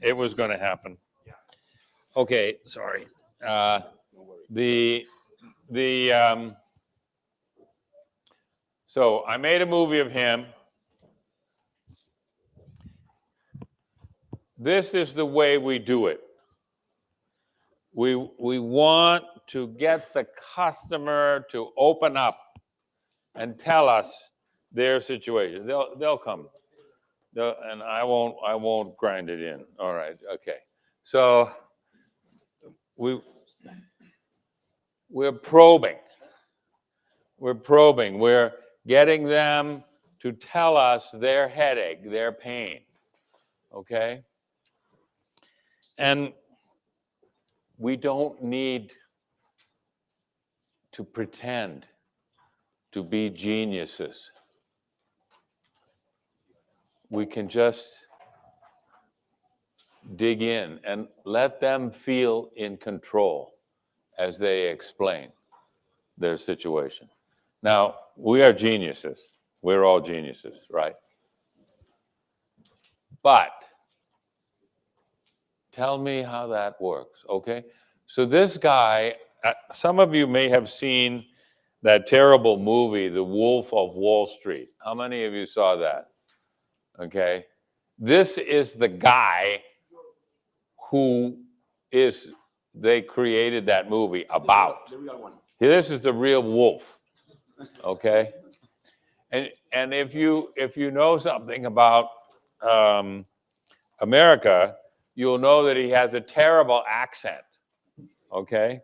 It was going to happen. Okay, sorry. So I made a movie of him. This is the way we do it. We want to get the customer to open up and tell us their situation. They'll come. And I won't grind it in. All right. Okay. So we're probing. We're getting them to tell us their headache, their pain. Okay? And we don't need to pretend to be geniuses. We can just dig in and let them feel in control as they explain their situation. Now, we are geniuses. We're all geniuses, right? But tell me how that works, okay? So this guy, some of you may have seen that terrible movie, The Wolf of Wall Street. How many of you saw that? Okay. This is the guy they created that movie about. This is the real wolf. Okay. And if you know something about America, you'll know that he has a terrible accent. Okay.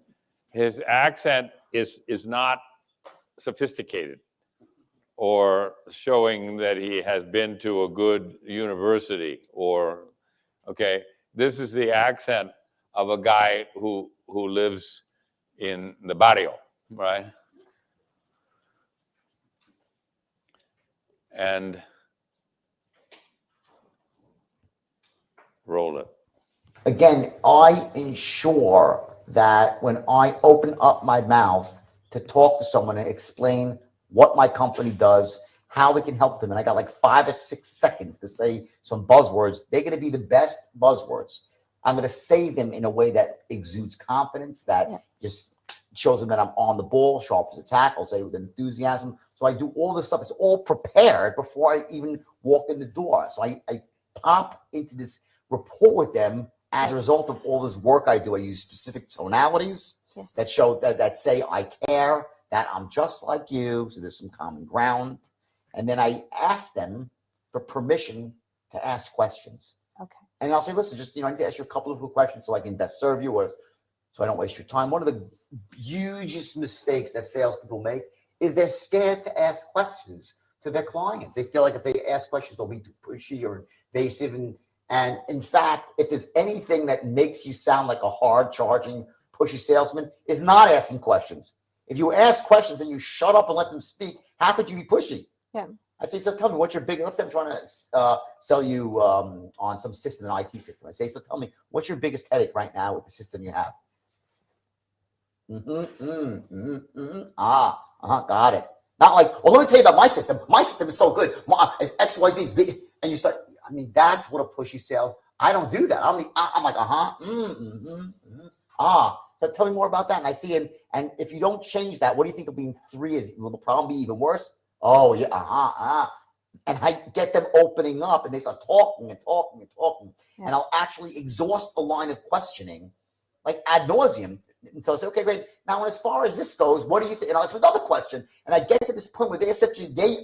His accent is not sophisticated or showing that he has been to a good university okay. This is the accent of a guy who lives in the barrio, right? And roll it. Again, I ensure that when I open up my mouth to talk to someone and explain what my company does, how we can help them, and I got like 5 or 6 seconds to say some buzzwords, they're going to be the best buzzwords. I'm going to say them in a way that exudes confidence, that just shows them that I'm on the ball, sharp as a tack. I'll say it with enthusiasm. So I do all this stuff. It's all prepared before I even walk in the door. So I pop into this rapport with them as a result of all this work I do. I use specific tonalities that show that say I care, that I'm just like you. So there's some common ground. And then I ask them for permission to ask questions. Okay. And I'll say, listen, just, I need to ask you a couple of quick questions so I can best serve you, or so I don't waste your time. One of the hugest mistakes that salespeople make is they're scared to ask questions to their clients. They feel like if they ask questions, they'll be too pushy or invasive. And in fact, if there's anything that makes you sound like a hard charging, pushy salesman, is not asking questions. If you ask questions and you shut up and let them speak, how could you be pushy? Yeah. I say, so tell me, what's your big, let's say I'm trying to sell you on some system, an IT system. I say, so tell me, what's your biggest headache right now with the system you have? Got it. Not like, well, let me tell you about my system. My system is so good. XYZ is big. And you start, that's what a pushy sales. I don't do that. I'm like, so tell me more about that. And I see, and if you don't change that, what do you think will be in 3 years? Will the problem be even worse? Oh, yeah, And I get them opening up, and they start talking and talking and talking. Yeah. And I'll actually exhaust the line of questioning, like ad nauseum, until I say, okay, great. Now, as far as this goes, what do you think? And I'll ask another question. And I get to this point where they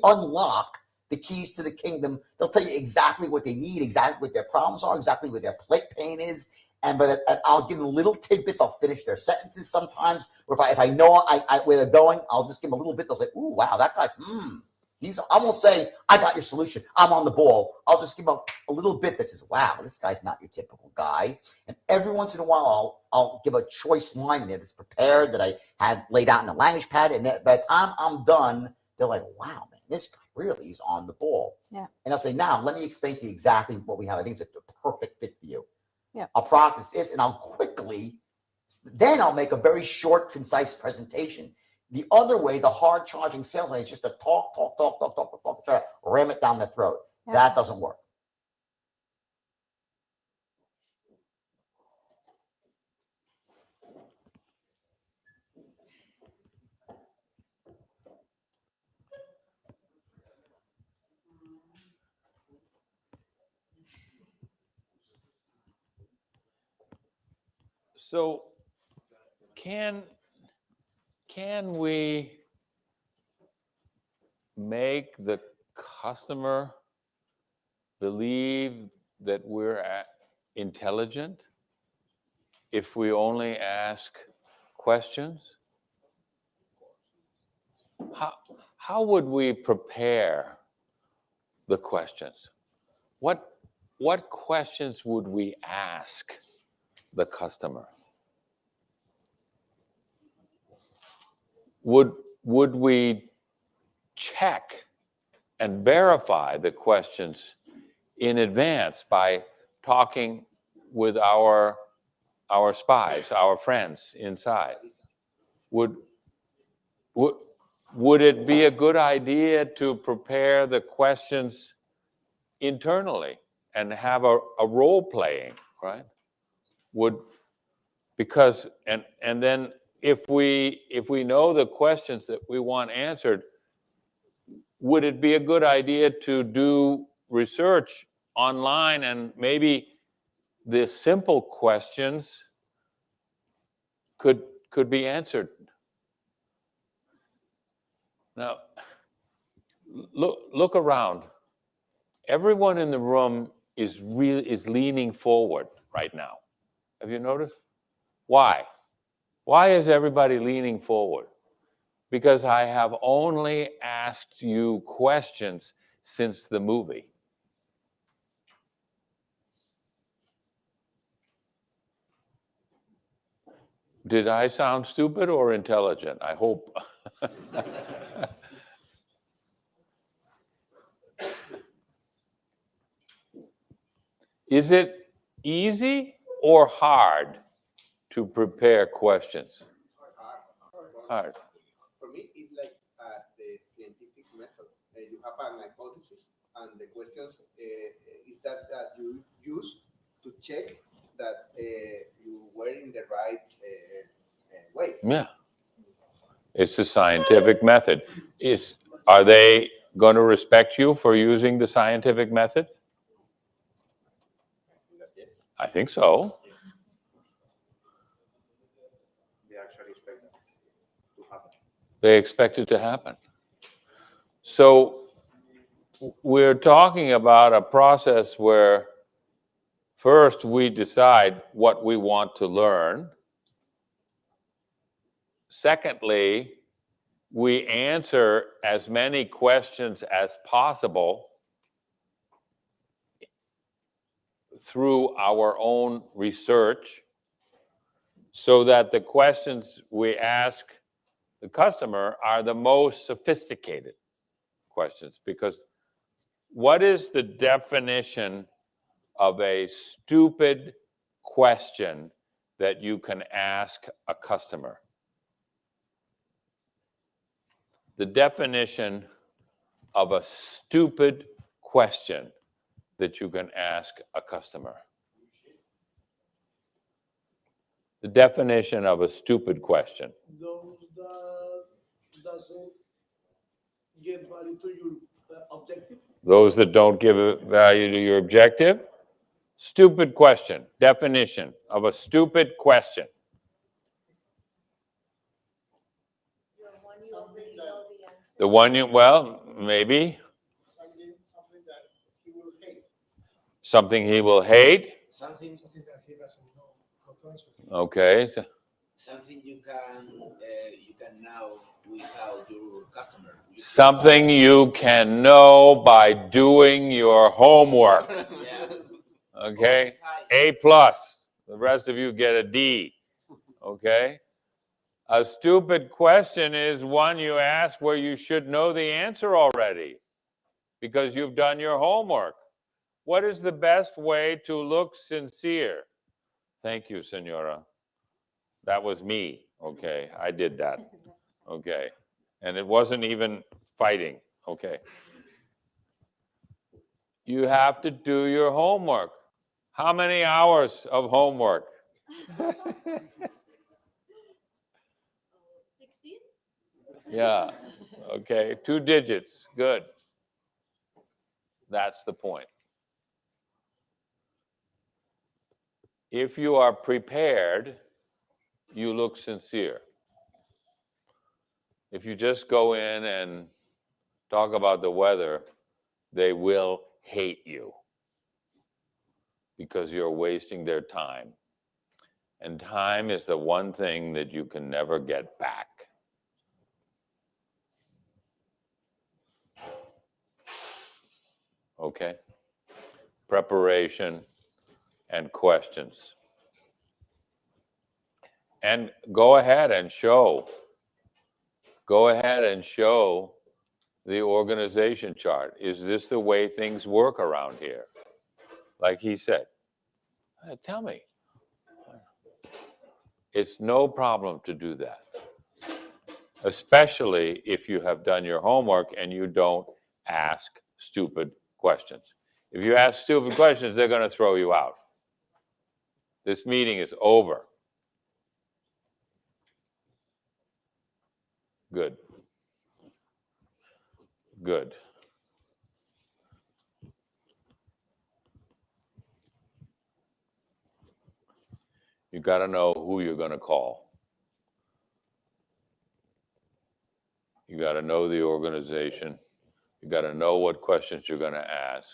unlock the keys to the kingdom. They'll tell you exactly what they need, exactly what their problems are, exactly what their plate pain is. And I'll give them little tidbits. I'll finish their sentences sometimes. Or if I know where they're going, I'll just give them a little bit. They'll say, ooh, wow, that guy, I won't say, I got your solution, I'm on the ball. I'll just give them a little bit that says, wow, this guy's not your typical guy. And every once in a while, I'll give a choice line in there that's prepared, that I had laid out in the language pad. And by the time I'm done, they're like, wow, man, this guy really is on the ball. Yeah. And I'll say, now, let me explain to you exactly what we have. I think it's a perfect fit for you. Yeah. I'll practice this, and then I'll make a very short, concise presentation. The other way, the hard charging salesman is just to talk, try to ram it down the throat. Yeah. That doesn't work. So can we make the customer believe that we're intelligent if we only ask questions? How would we prepare the questions? What questions would we ask the customer? Would we check and verify the questions in advance by talking with our spies, our friends inside? Would it be a good idea to prepare the questions internally and have a role playing, right? Because then if we know the questions that we want answered, would it be a good idea to do research online and maybe the simple questions could be answered? Now, look around. Everyone in the room is leaning forward right now. Have you noticed? Why? Why is everybody leaning forward? Because I have only asked you questions since the movie. Did I sound stupid or intelligent? I hope. Is it easy or hard to prepare questions? Hard. For me, it's like the scientific method. You have an hypothesis, and the questions is that you use to check that you were in the right way. Yeah. It's the scientific method. Are they going to respect you for using the scientific method? I think so. They actually expect that to happen. They expect it to happen. So we're talking about a process where first we decide what we want to learn. Secondly, we answer as many questions as possible through our own research so that the questions we ask the customer are the most sophisticated questions. Because what is the definition of a stupid question that you can ask a customer? The definition of a stupid question that you can ask a customer. The definition of a stupid question. Those that doesn't get value to your objective. Those that don't give a value to your objective. Stupid question. Definition of a stupid question. The one you, well, maybe. Something that he will hate. Something he will hate. Something that he doesn't know how to answer. Okay. Something you can know without your customer. Something you can know by doing your homework. Yeah. Okay. A plus. The rest of you get a D. Okay. A stupid question is one you ask where you should know the answer already because you've done your homework. What is the best way to look sincere? Thank you, Senora. That was me. Okay, I did that. Okay. And it wasn't even fighting. Okay. You have to do your homework. How many hours of homework? 16? Yeah. Okay. 2 digits. Good. That's the point. If you are prepared, you look sincere. If you just go in and talk about the weather, they will hate you because you're wasting their time. And time is the one thing that you can never get back. Okay? Preparation and questions. And go ahead and show. Go ahead and show the organization chart. Is this the way things work around here? Like he said, tell me. It's no problem to do that, especially if you have done your homework and you don't ask stupid questions. If you ask stupid questions, they're going to throw you out. This meeting is over. Good. Good. You got to know who you're going to call. You got to know the organization. You got to know what questions you're going to ask.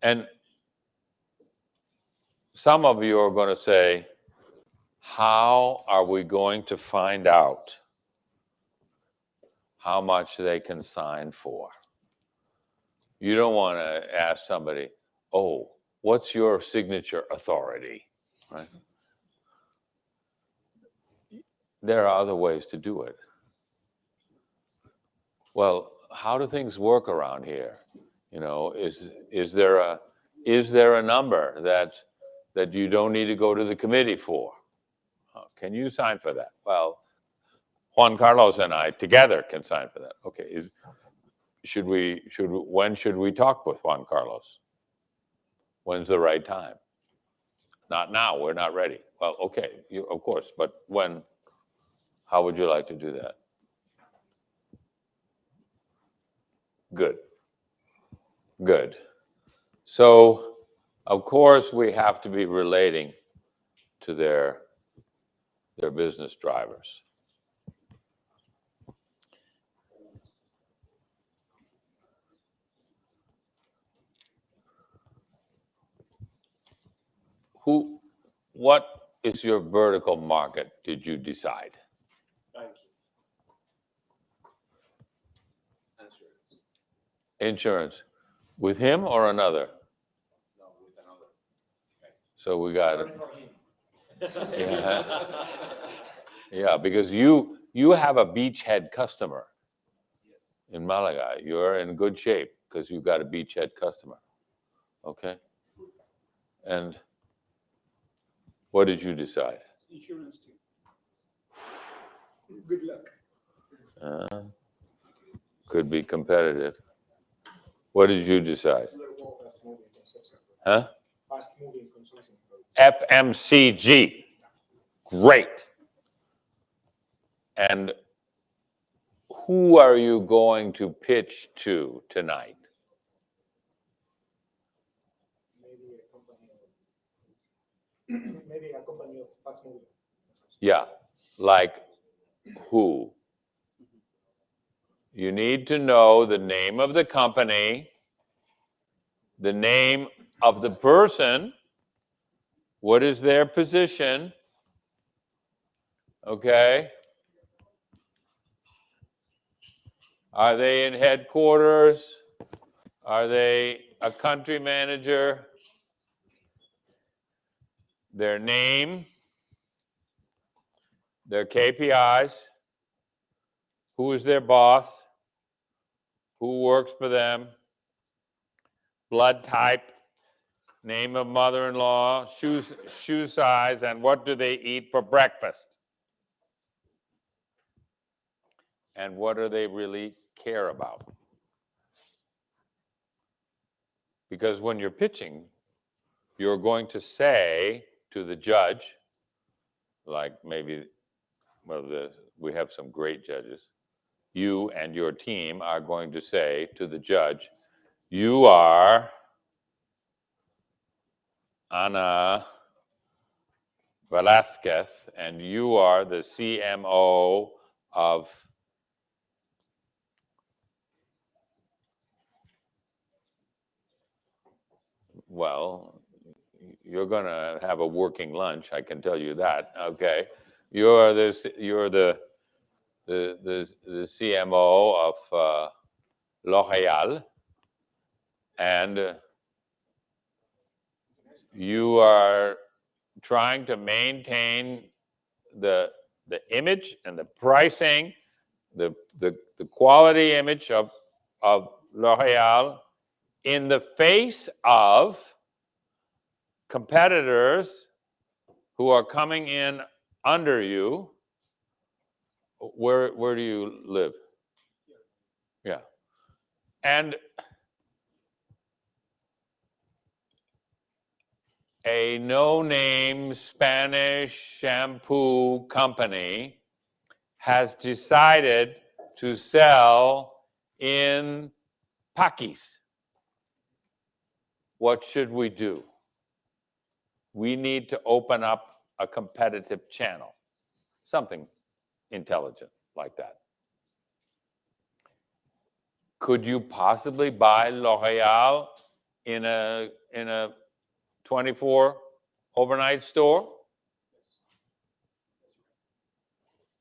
And some of you are going to say, how are we going to find out how much they can sign for? You don't want to ask somebody, oh, what's your signature authority? Right? There are other ways to do it. Well, how do things work around here? You know, is there a number that you don't need to go to the committee for? Can you sign for that? Well, Juan Carlos and I together can sign for that. Okay, when should we talk with Juan Carlos? When's the right time? Not now, we're not ready. Well, okay, of course, but when? How would you like to do that? Good. Good. So, of course, we have to be relating to their business drivers. What is your vertical market, did you decide? Insurance. With him or another? No, with another. Okay. So we got it. For him. Yeah. Yeah, because you have a beachhead customer. Yes. In Malaga. You're in good shape because you've got a beachhead customer. Okay? And what did you decide? Insurance too. Good luck. Could be competitive. What did you decide? Huh? Fast moving consulting. FMCG. Great. And who are you going to pitch to tonight? Maybe a company of fast moving. Yeah. Like who? You need to know the name of the company, the name of the person, what is their position, okay? Are they in headquarters? Are they a country manager? Their name, their KPIs, who is their boss, who works for them, blood type, name of mother-in-law, shoe size, and what do they eat for breakfast? And what do they really care about? Because when you're pitching, you're going to say to the judge, like maybe, well, we have some great judges. You and your team are going to say to the judge, you are Ana Velázquez, and you are the CMO of well, you're going to have a working lunch, I can tell you that. Okay, you're the CMO of L'Oréal, and you are trying to maintain the image and the pricing, the quality image of L'Oréal in the face of competitors who are coming in under you. Where do you live? Yeah. And a no-name Spanish shampoo company has decided to sell in Pakis. What should we do? We need to open up a competitive channel, something intelligent like that. Could you possibly buy L'Oréal in a 24 overnight store?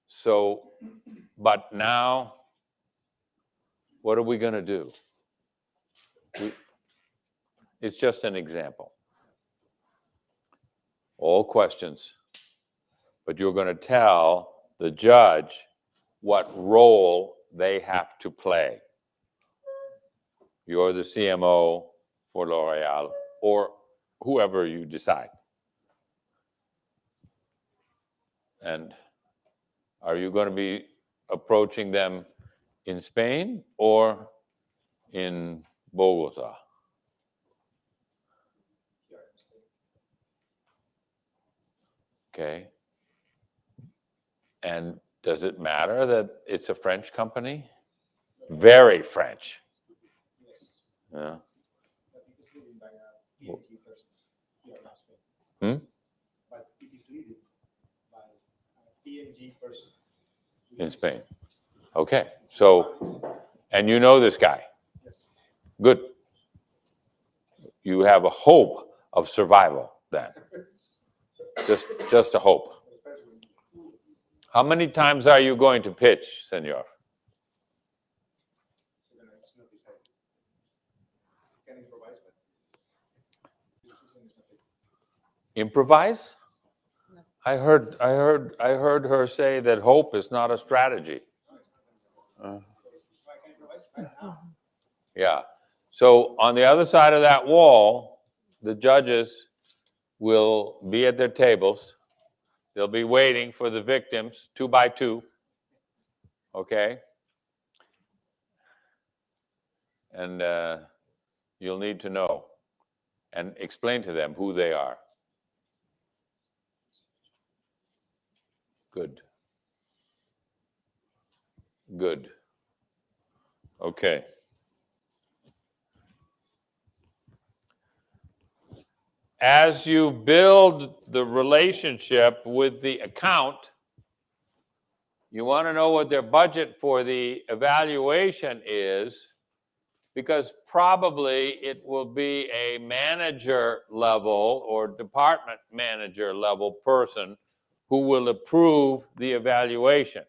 So, but now, what are we going to do? It's just an example. All questions, but you're going to tell the judge what role they have to play. You're the CMO for L'Oréal or whoever you decide. And are you going to be approaching them in Spain or in Bogota? Okay. And does it matter that it's a French company? Very French. Yes. Yeah. But it is leading by a PNG person. Yeah, not Spain. Hmm? But it is leading by a PNG person. In Spain. Okay. So, and you know this guy. Yes. Good. You have a hope of survival then. Just a hope. The first one. How many times are you going to pitch, senor? So then it's not decided. You can improvise, but the decision is not taken. Improvise? I heard her say that hope is not a strategy. So I can improvise right now. Yeah. So on the other side of that wall, the judges will be at their tables. They'll be waiting for the victims, 2 by 2. Okay? And you'll need to know and explain to them who they are. Good. Good. Okay. As you build the relationship with the account, you want to know what their budget for the evaluation is, because probably it will be a manager level or department manager level person who will approve the evaluation.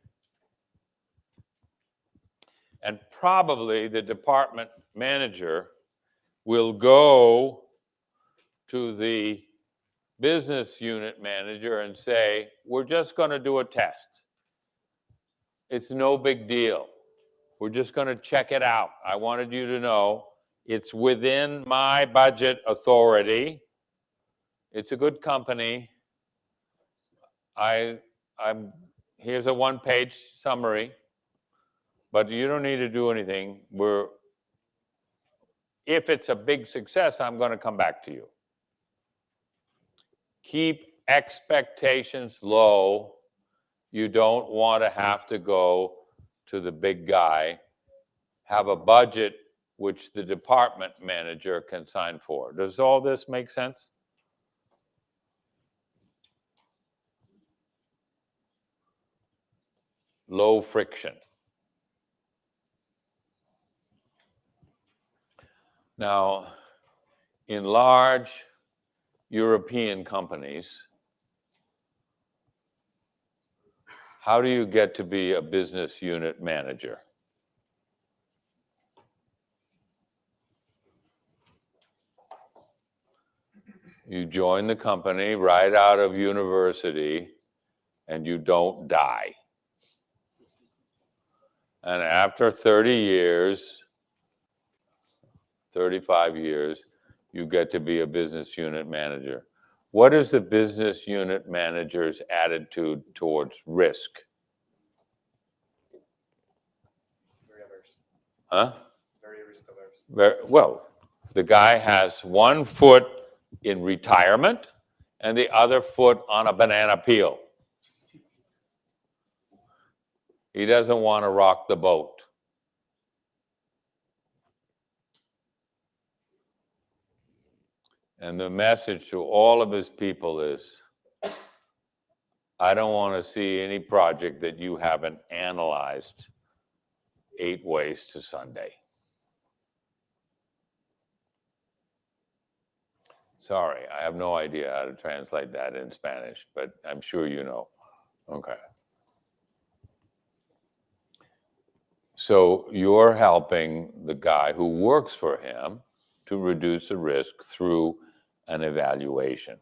And probably the department manager will go to the business unit manager and say, we're just going to do a test. It's no big deal. We're just going to check it out. I wanted you to know it's within my budget authority. It's a good company. Here's a 1-page summary, but you don't need to do anything. If it's a big success, I'm going to come back to you. Keep expectations low. You don't want to have to go to the big guy. Have a budget which the department manager can sign for. Does all this make sense? low friction. Now, in large European companies, how do you get to be a business unit manager? You join the company right out of university and you don't die. And after 30 years, 35 years, you get to be a business unit manager. What is the business unit manager's attitude towards risk? Very averse. Huh? Very risk averse. Well, the guy has one foot in retirement and the other foot on a banana peel. He doesn't want to rock the boat. And the message to all of his people is, I don't want to see any project that you haven't analyzed 8 ways to Sunday. Sorry, I have no idea how to translate that in Spanish, but I'm sure you know. Okay. So you're helping the guy who works for him to reduce the risk through an evaluation.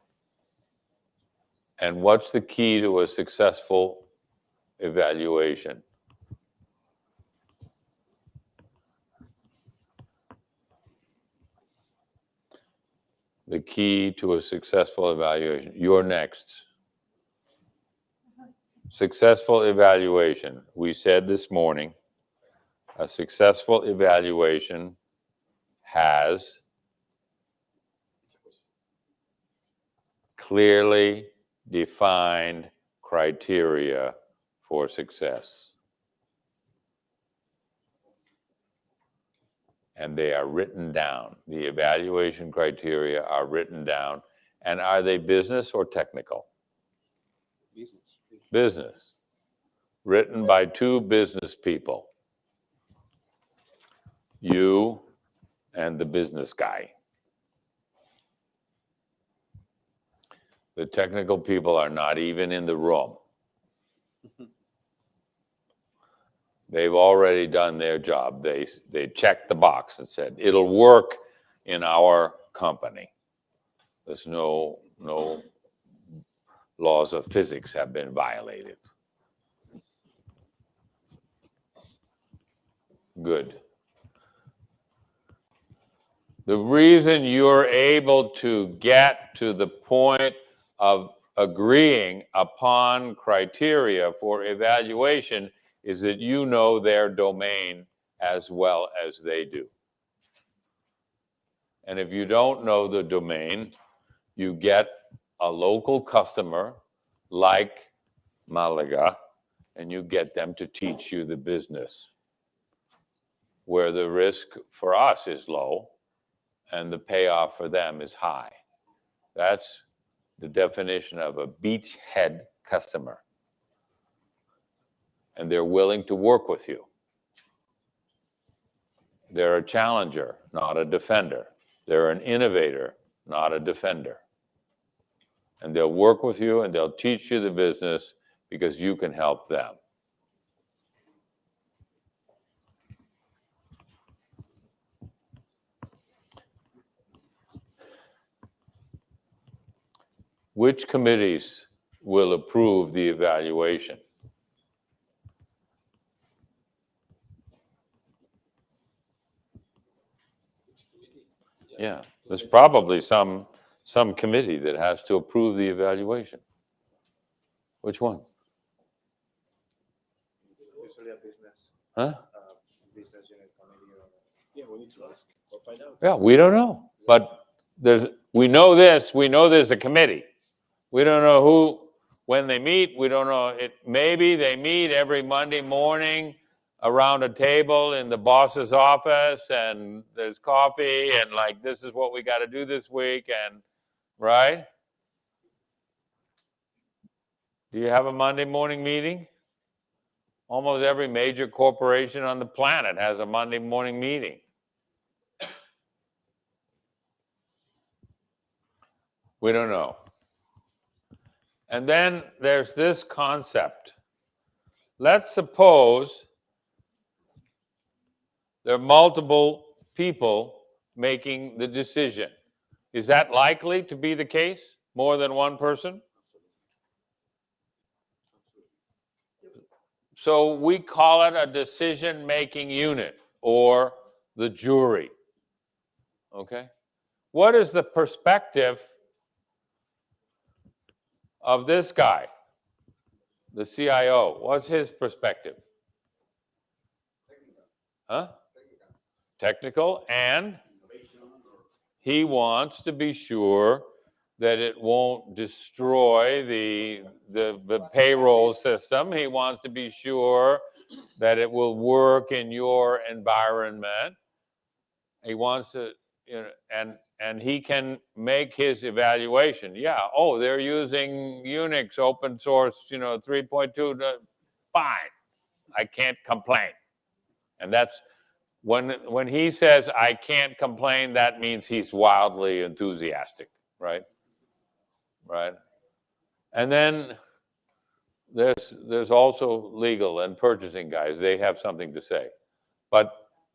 And what's the key to a successful evaluation? The key to a successful evaluation. You're next. Successful evaluation. We said this morning, a successful evaluation has clearly defined criteria for success. And they are written down. The evaluation criteria are written down. And are they business or technical? Business. Business. Written by 2 business people. You and the business guy. The technical people are not even in the room. They've already done their job. They checked the box and said, it'll work in our company. There's no laws of physics have been violated. Good. The reason you're able to get to the point of agreeing upon criteria for evaluation is that you know their domain as well as they do. And if you don't know the domain, you get a local customer like Malaga, and you get them to teach you the business, where the risk for us is low and the payoff for them is high. That's the definition of a beachhead customer. And they're willing to work with you. They're a challenger, not a defender. They're an innovator, not a defender. And they'll work with you and they'll teach you the business because you can help them. Which committees will approve the evaluation? Yeah, there's probably some committee that has to approve the evaluation. Which one? Usually a business, Huh? business unit committee. Yeah, we need to ask or find out. Yeah, we don't know. But we know this, we know there's a committee. We don't know who, when they meet, we don't know. Maybe they meet every Monday morning around a table in the boss's office and there's coffee and like, this is what we got to do this week, and right? Do you have a Monday morning meeting? Almost every major corporation on the planet has a Monday morning meeting. We don't know. And then there's this concept. Let's suppose there are multiple people making the decision. Is that likely to be the case? More than one person? So we call it a decision-making unit or the jury. Okay? What is the perspective of this guy, the CIO? What's his perspective? Huh? Technical, and he wants to be sure that it won't destroy the payroll system. He wants to be sure that it will work in your environment. He wants to, and he can make his evaluation. Yeah, oh, they're using Unix open source, 3.2. Fine, I can't complain. And that's when he says I can't complain, that means he's wildly enthusiastic, right? Right. And then there's also legal and purchasing guys. They have something to say. But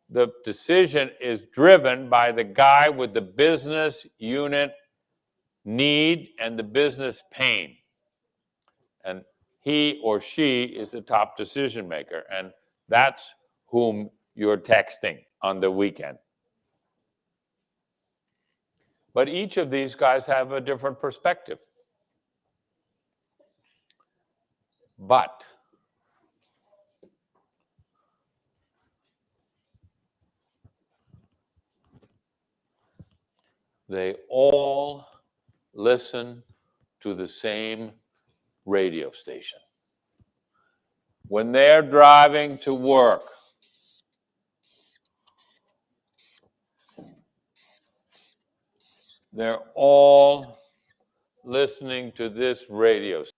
the decision is driven by the guy with the business unit need and the business pain. And he or she is the top decision maker. And that's whom you're texting on the weekend. But each of these guys have a different perspective. But they all listen to the same radio station. When they're driving to work, they're all listening to this radio station.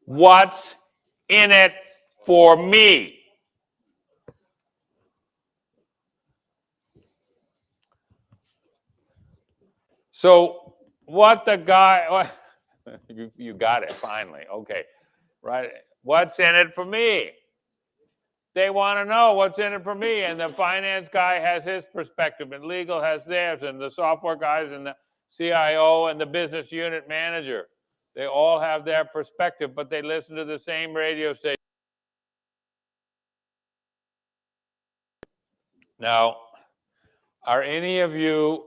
What's in it for me? So what the guy, you got it finally, okay, right? What's in it for me? They want to know what's in it for me, and the finance guy has his perspective, and legal has theirs, and the software guys, and the CIO, and the business unit manager. They all have their perspective, but they listen to the same radio station. Now, are any of you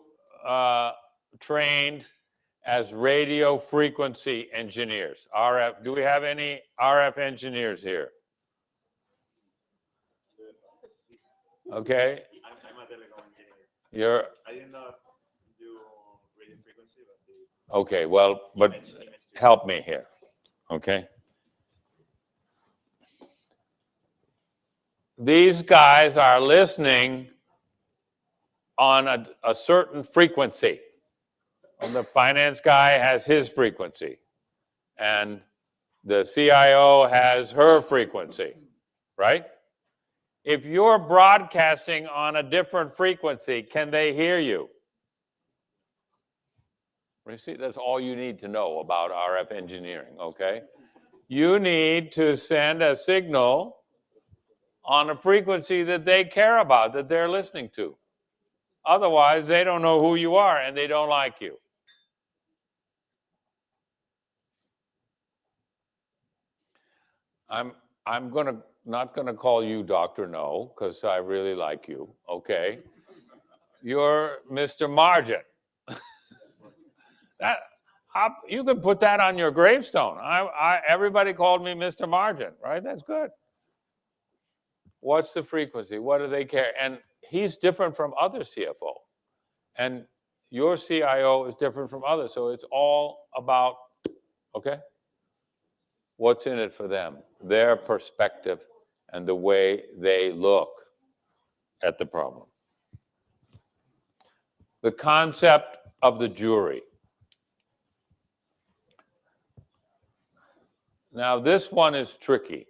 trained as radio frequency engineers? RF, do we have any RF engineers here? Okay. I'm a telecom engineer. I did not do radio frequency, but okay, well, but help me here, okay? These guys are listening on a certain frequency. And the finance guy has his frequency, and the CIO has her frequency, right? If you're broadcasting on a different frequency, can they hear you? You see, that's all you need to know about RF engineering, okay? You need to send a signal on a frequency that they care about, that they're listening to. Otherwise, they don't know who you are and they don't like you. I'm not gonna call you Dr. No, because I really like you, okay? You're Mr. Margin. You can put that on your gravestone. Everybody called me Mr. Margin, right? That's good. What's the frequency? What do they care? And he's different from other CFO. And your CIO is different from others. So it's all about, okay, what's in it for them, their perspective, and the way they look at the problem. The concept of the jury. Now, this one is tricky.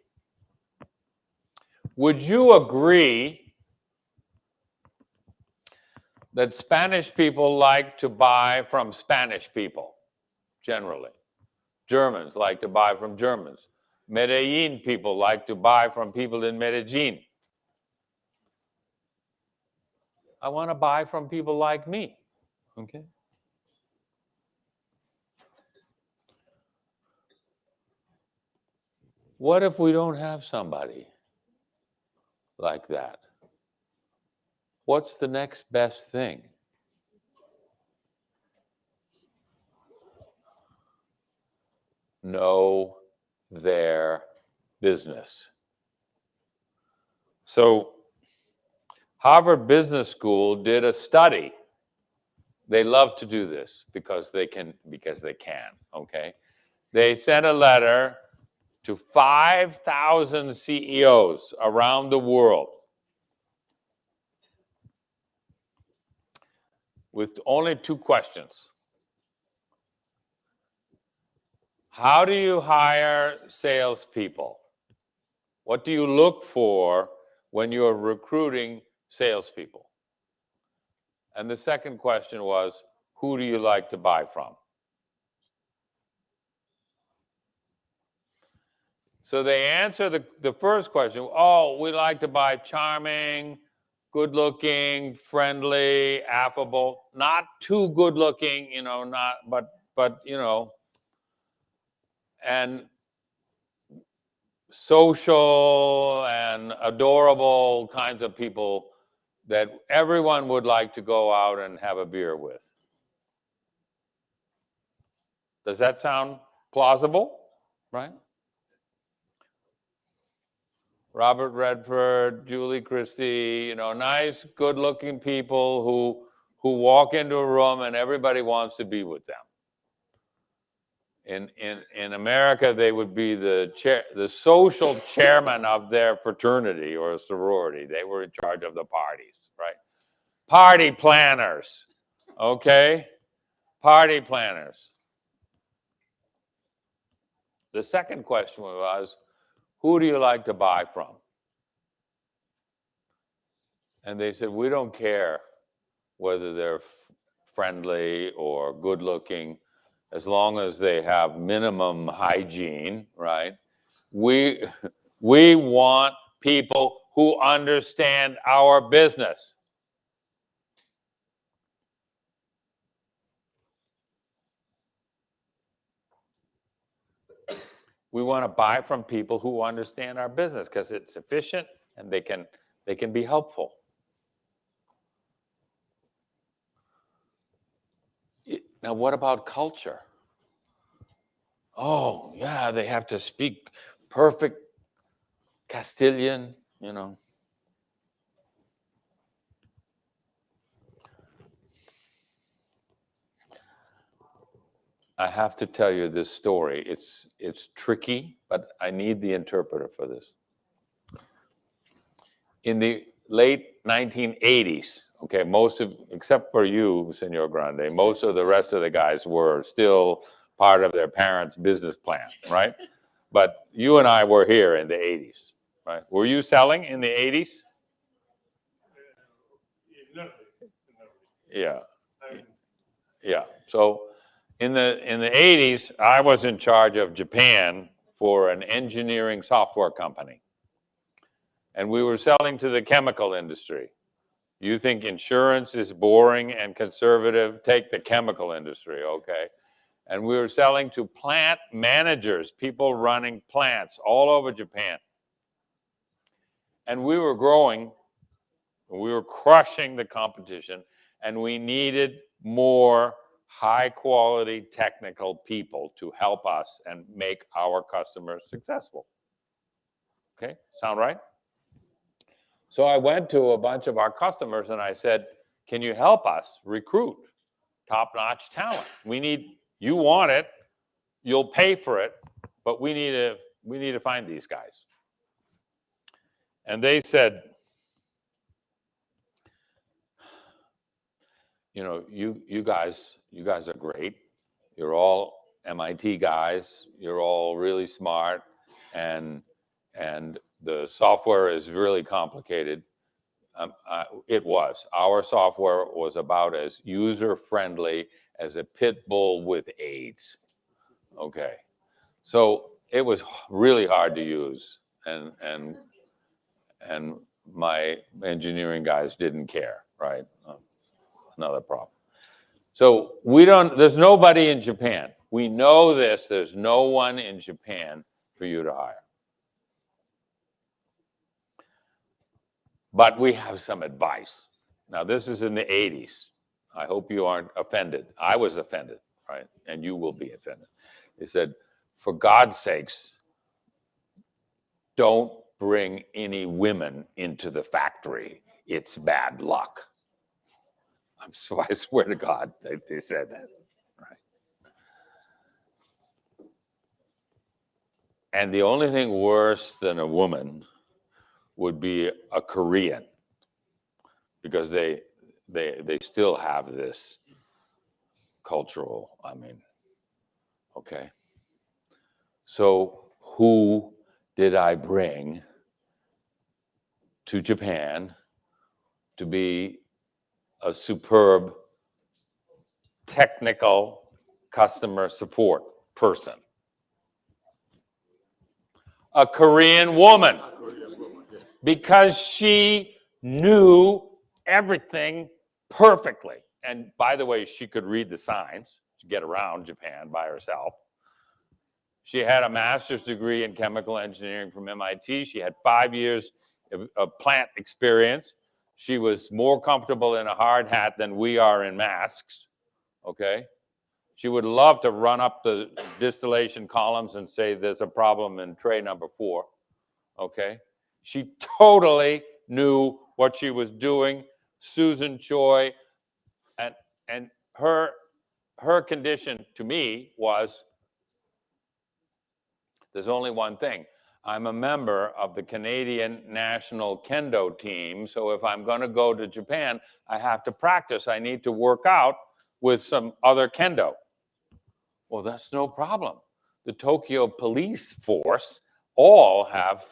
Would you agree that Spanish people like to buy from Spanish people, generally? Germans like to buy from Germans. Medellin people like to buy from people in Medellin. I want to buy from people like me, okay? What if we don't have somebody like that? What's the next best thing? Know their business. So Harvard Business School did a study. They love to do this because they can, okay? They sent a letter to 5,000 CEOs around the world with only 2 questions. How do you hire salespeople? What do you look for when you're recruiting salespeople? And the second question was, who do you like to buy from? So they answer the first question. Oh, we like to buy charming, good-looking, friendly, affable, not too good-looking, but and social and adorable kinds of people that everyone would like to go out and have a beer with. Does that sound plausible? Right? Robert Redford, Julie Christie, nice, good-looking people who walk into a room and everybody wants to be with them. In America, they would be the social chairman of their fraternity or sorority. They were in charge of the parties, right? Party planners, okay? Party planners. The second question was, who do you like to buy from? And they said, we don't care whether they're friendly or good looking, as long as they have minimum hygiene, right? We want people who understand our business. We want to buy from people who understand our business because it's efficient and they can be helpful. Now, what about culture? Oh, yeah, they have to speak perfect Castilian, I have to tell you this story. It's tricky, but I need the interpreter for this. In the late 1980s, okay, except for you, Senor Grande, most of the rest of the guys were still part of their parents' business plan, right? But you and I were here in the 80s, right? Were you selling in the 80s? Yeah. Yeah. So in the 80s, I was in charge of Japan for an engineering software company. And we were selling to the chemical industry. You think insurance is boring and conservative? Take the chemical industry, okay? And we were selling to plant managers, people running plants all over Japan. And we were growing, we were crushing the competition, and we needed more high-quality technical people to help us and make our customers successful. Okay, sound right? So I went to a bunch of our customers and I said, can you help us recruit top-notch talent? You want it, you'll pay for it, but we need to find these guys. And they said, you guys are great. You're all MIT guys. You're all really smart, and the software is really complicated. Our software was about as user-friendly as a pit bull with AIDS. Okay, so it was really hard to use, and my engineering guys didn't care, right? Another problem. So there's nobody in Japan. We know this, there's no one in Japan for you to hire. But we have some advice. Now, this is in the 80s. I hope you aren't offended. I was offended, right? And you will be offended. They said, for God's sakes, don't bring any women into the factory. It's bad luck. So I swear to God, they said that, right? And the only thing worse than a woman would be a Korean, because they still have this cultural, okay. So who did I bring to Japan to be a superb technical customer support person? A Korean woman. Because she knew everything perfectly. And by the way, she could read the signs to get around Japan by herself. She had a master's degree in chemical engineering from MIT. She had 5 years of plant experience. She was more comfortable in a hard hat than we are in masks, okay? She would love to run up the distillation columns and say there's a problem in tray number 4, okay? She totally knew what she was doing. Susan Choi, and her condition to me was, there's only one thing. I'm a member of the Canadian national kendo team, so if I'm going to go to Japan, I have to practice. I need to work out with some other kendo. Well, that's no problem. The Tokyo police force all have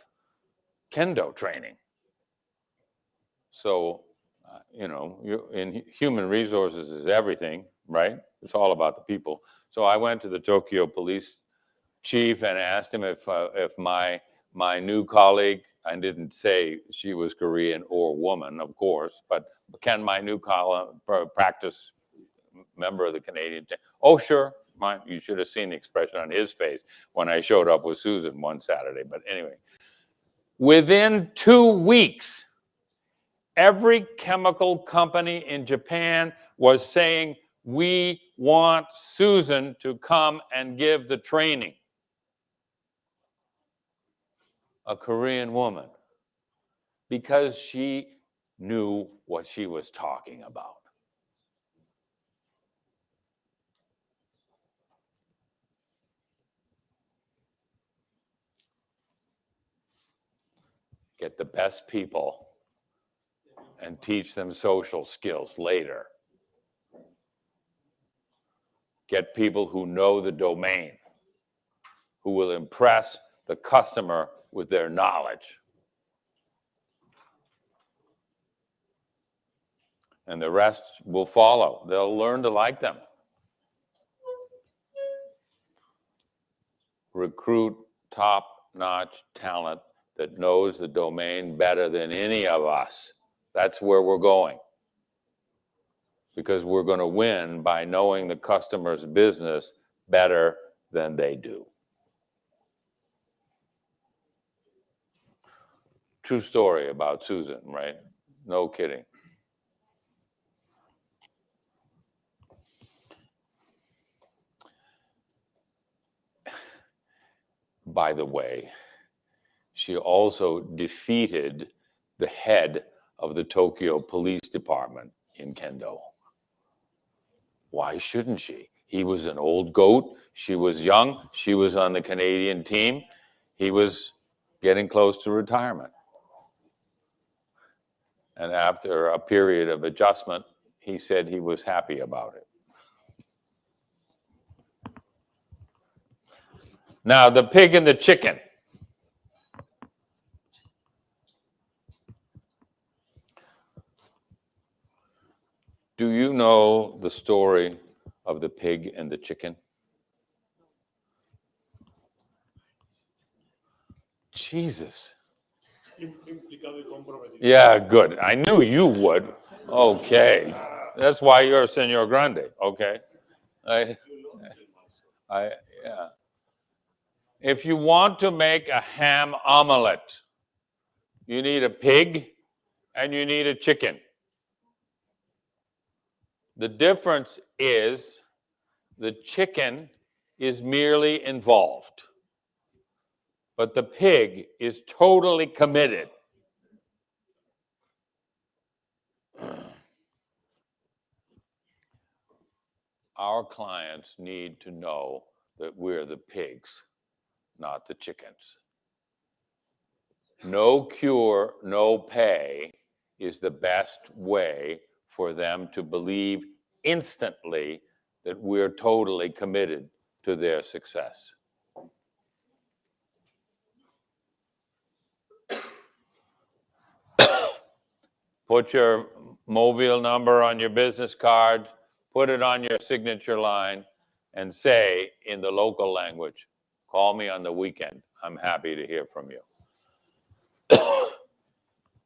kendo training. So, in human resources is everything, right? It's all about the people. So I went to the Tokyo police chief and asked him if my new colleague, I didn't say she was Korean or woman, of course, but can my new practice member of the Canadian team? Oh, sure. You should have seen the expression on his face when I showed up with Susan one Saturday. But anyway, within 2 weeks, every chemical company in Japan was saying, we want Susan to come and give the training. A Korean woman, because she knew what she was talking about. Get the best people and teach them social skills later. Get people who know the domain, who will impress the customer with their knowledge. And the rest will follow. They'll learn to like them. Recruit top-notch talent that knows the domain better than any of us. That's where we're going. Because we're going to win by knowing the customer's business better than they do. True story about Susan, right? No kidding. By the way, she also defeated the head of the Tokyo Police Department in Kendo. Why shouldn't she? He was an old goat. She was young. She was on the Canadian team. He was getting close to retirement. And after a period of adjustment, he said he was happy about it. Now, the pig and the chicken. Do you know the story of the pig and the chicken? Jesus. Implicado y comprometido. Yeah, good. I knew you would. Okay. That's why you're a Senor Grande. Okay. Yeah. If you want to make a ham omelet, you need a pig and you need a chicken. The difference is the chicken is merely involved, but the pig is totally committed. Our clients need to know that we're the pigs, not the chickens. No cure, no pay is the best way for them to believe instantly that we're totally committed to their success. Put your mobile number on your business card, put it on your signature line, and say in the local language, call me on the weekend. I'm happy to hear from you.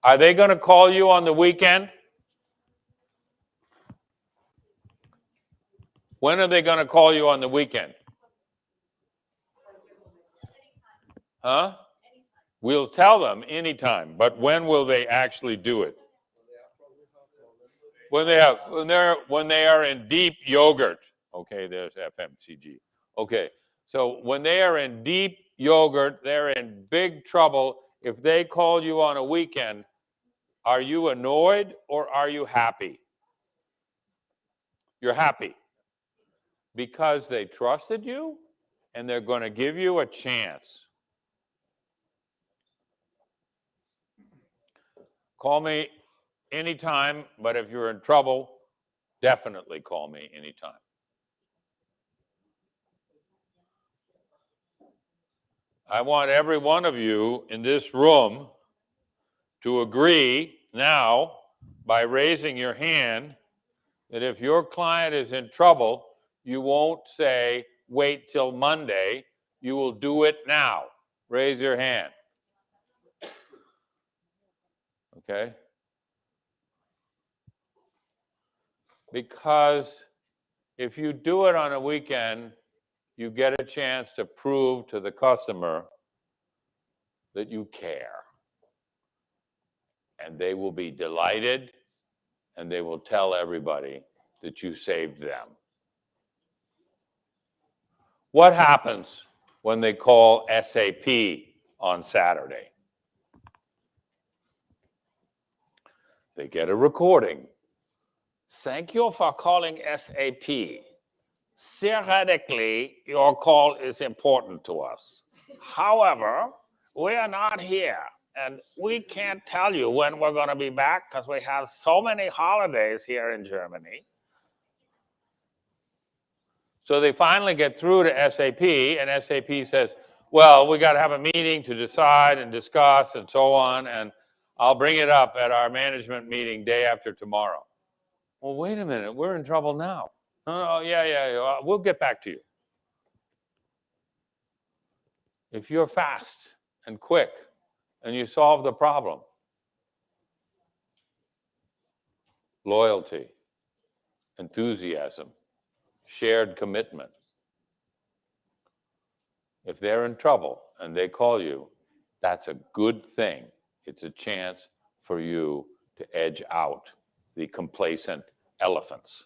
Are they going to call you on the weekend? When are they going to call you on the weekend? Huh? We'll tell them anytime, but when will they actually do it? When they are in deep yogurt. Okay, there's FMCG. Okay, so when they are in deep yogurt, they're in big trouble. If they call you on a weekend, are you annoyed or are you happy? You're happy because they trusted you and they're going to give you a chance. Call me anytime, but if you're in trouble, definitely call me anytime. I want every one of you in this room to agree now by raising your hand that if your client is in trouble, you won't say, wait till Monday. You will do it now. Raise your hand. Okay? Because if you do it on a weekend, you get a chance to prove to the customer that you care. And they will be delighted and they will tell everybody that you saved them. What happens when they call SAP on Saturday? They get a recording. Thank you for calling SAP. Theoretically, your call is important to us. However, we are not here, and we can't tell you when we're going to be back because we have so many holidays here in Germany. So they finally get through to SAP, and SAP says, well, we got to have a meeting to decide and discuss and so on, and I'll bring it up at our management meeting day after tomorrow. Well, wait a minute, we're in trouble now. Oh, yeah, we'll get back to you. If you're fast and quick and you solve the problem, loyalty, enthusiasm, shared commitment. If they're in trouble and they call you, that's a good thing. It's a chance for you to edge out the complacent elephants.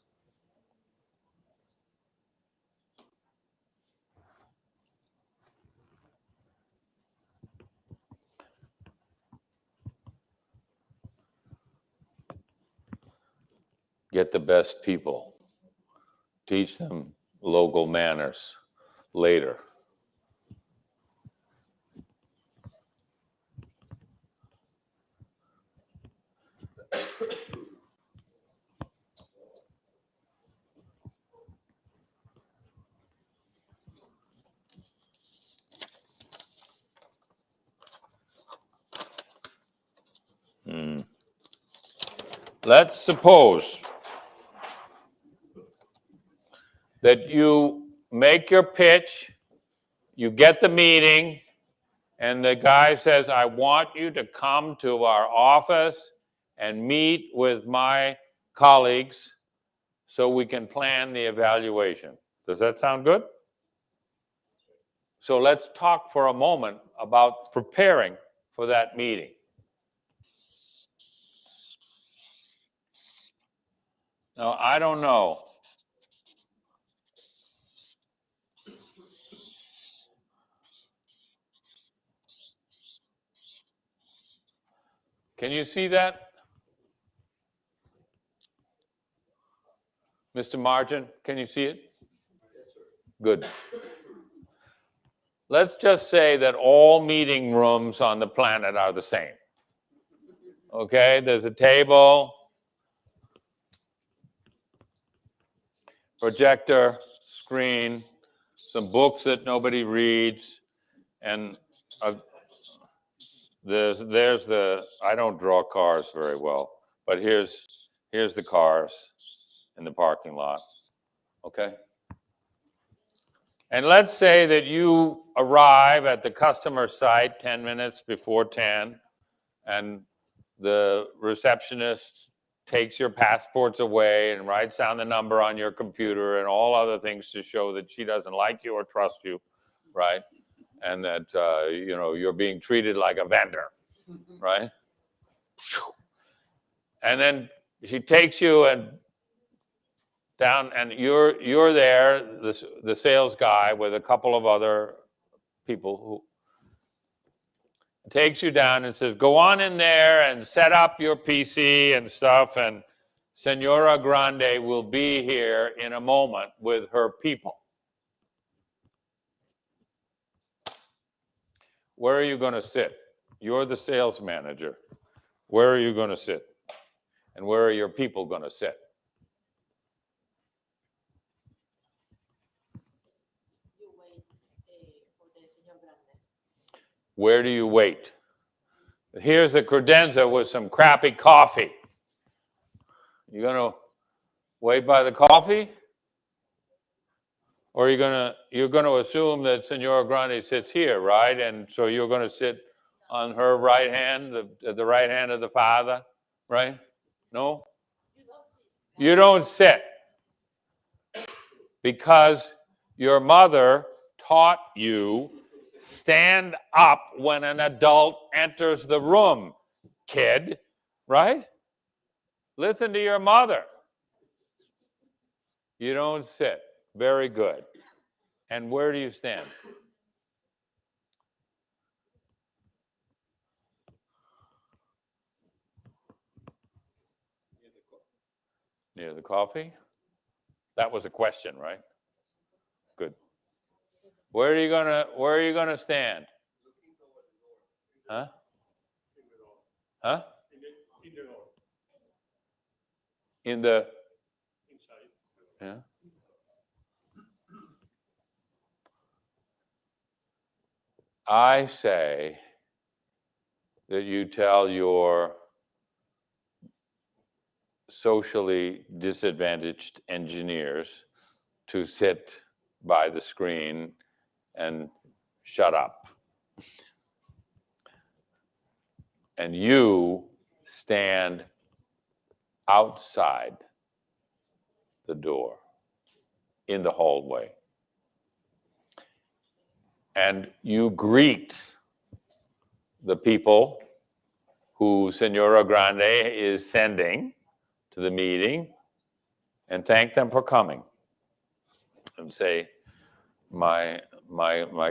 get the best people. Teach them local manners later. Let's suppose that you make your pitch, you get the meeting, and the guy says, I want you to come to our office and meet with my colleagues so we can plan the evaluation. Does that sound good? So let's talk for a moment about preparing for that meeting. Now, I don't know. Can you see that? Mr. Margin, can you see it? Good. Let's just say that all meeting rooms on the planet are the same. Okay, there's a table, projector, screen, some books that nobody reads, and there's the, I don't draw cars very well, but here's the cars in the parking lot, okay? And let's say that you arrive at the customer site 10 minutes before 10, and the receptionist takes your passports away and writes down the number on your computer and all other things to show that she doesn't like you or trust you, right? And that, you know, you're being treated like a vendor, right? And then she takes you and down, and you're there, the sales guy with a couple of other people who takes you down and says, go on in there and set up your PC and stuff, and Senora Grande will be here in a moment with her people. Where are you going to sit? You're the sales manager. Where are you going to sit? And where are your people going to sit? You wait for the Señor Grande. Where do you wait? Here's a credenza with some crappy coffee. You going to wait by the coffee? Or you're going to assume that Senora Grande sits here, right? And so you're going to sit on her right hand, the right hand of the father, right? No? You don't sit. Because your mother taught you stand up when an adult enters the room, kid, right? Listen to your mother. You don't sit. Very good. And where do you stand? Near the coffee? That was a question, right? Good. Where are you gonna stand? Huh? Huh? In the yeah. I say that you tell your socially disadvantaged engineers to sit by the screen and shut up. And you stand outside the door in the hallway. And you greet the people who Senora Grande is sending to the meeting and thank them for coming. And say, my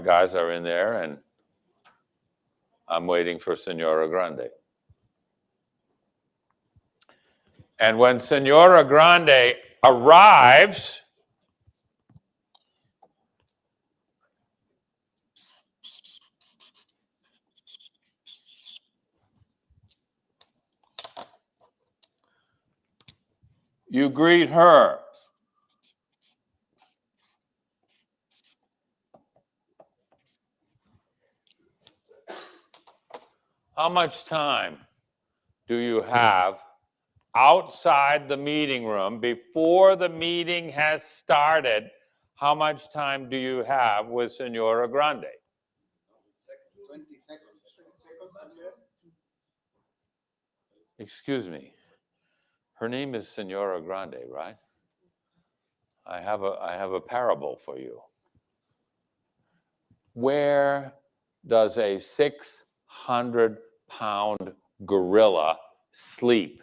guys are in there and I'm waiting for Senora Grande. And when Senora Grande arrives, you greet her. How much time do you have outside the meeting room before the meeting has started? How much time do you have with Senora Grande? 20 seconds. Excuse me. Her name is Senora Grande, right? I have a parable for you. Where does a 600-pound gorilla sleep?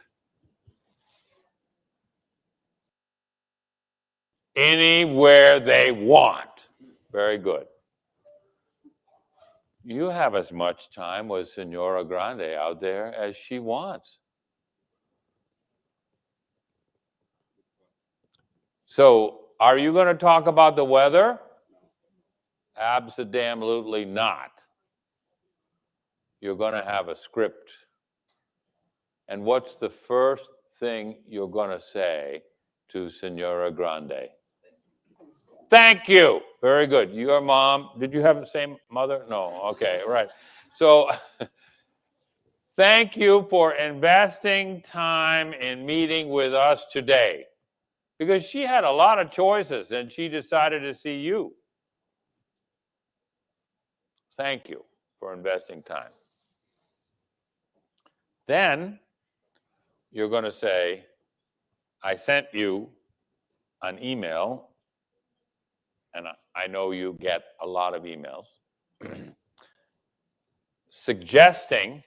Anywhere they want. Very good. You have as much time with Senora Grande out there as she wants. So, are you going to talk about the weather? Abso-damn-lutely not. You're going to have a script. And what's the first thing you're going to say to Senora Grande? Thank you. Very good. Your mom, did you have the same mother? No. Okay, right. So, thank you for investing time in meeting with us today. Because she had a lot of choices and she decided to see you. Thank you for investing time. Then you're going to say, I sent you an email, and I know you get a lot of emails, suggesting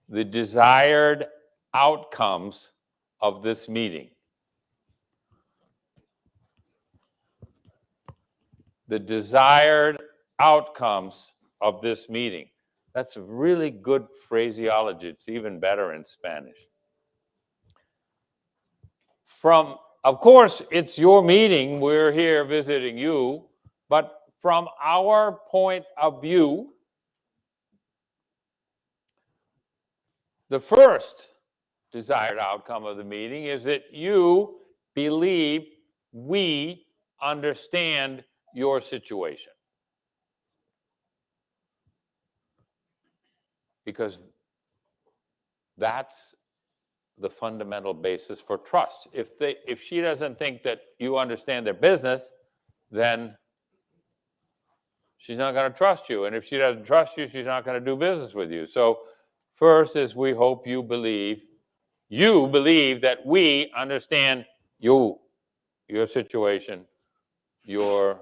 the desired outcomes of this meeting. The desired outcomes of this meeting. That's a really good phraseology. It's even better in Spanish. Of course, it's your meeting. We're here visiting you. But from our point of view, the first desired outcome of the meeting is that you believe we understand your situation. Because that's the fundamental basis for trust. If she doesn't think that you understand their business, then she's not going to trust you. And if she doesn't trust you, she's not going to do business with you. So first is we hope you believe that we understand you, your situation, your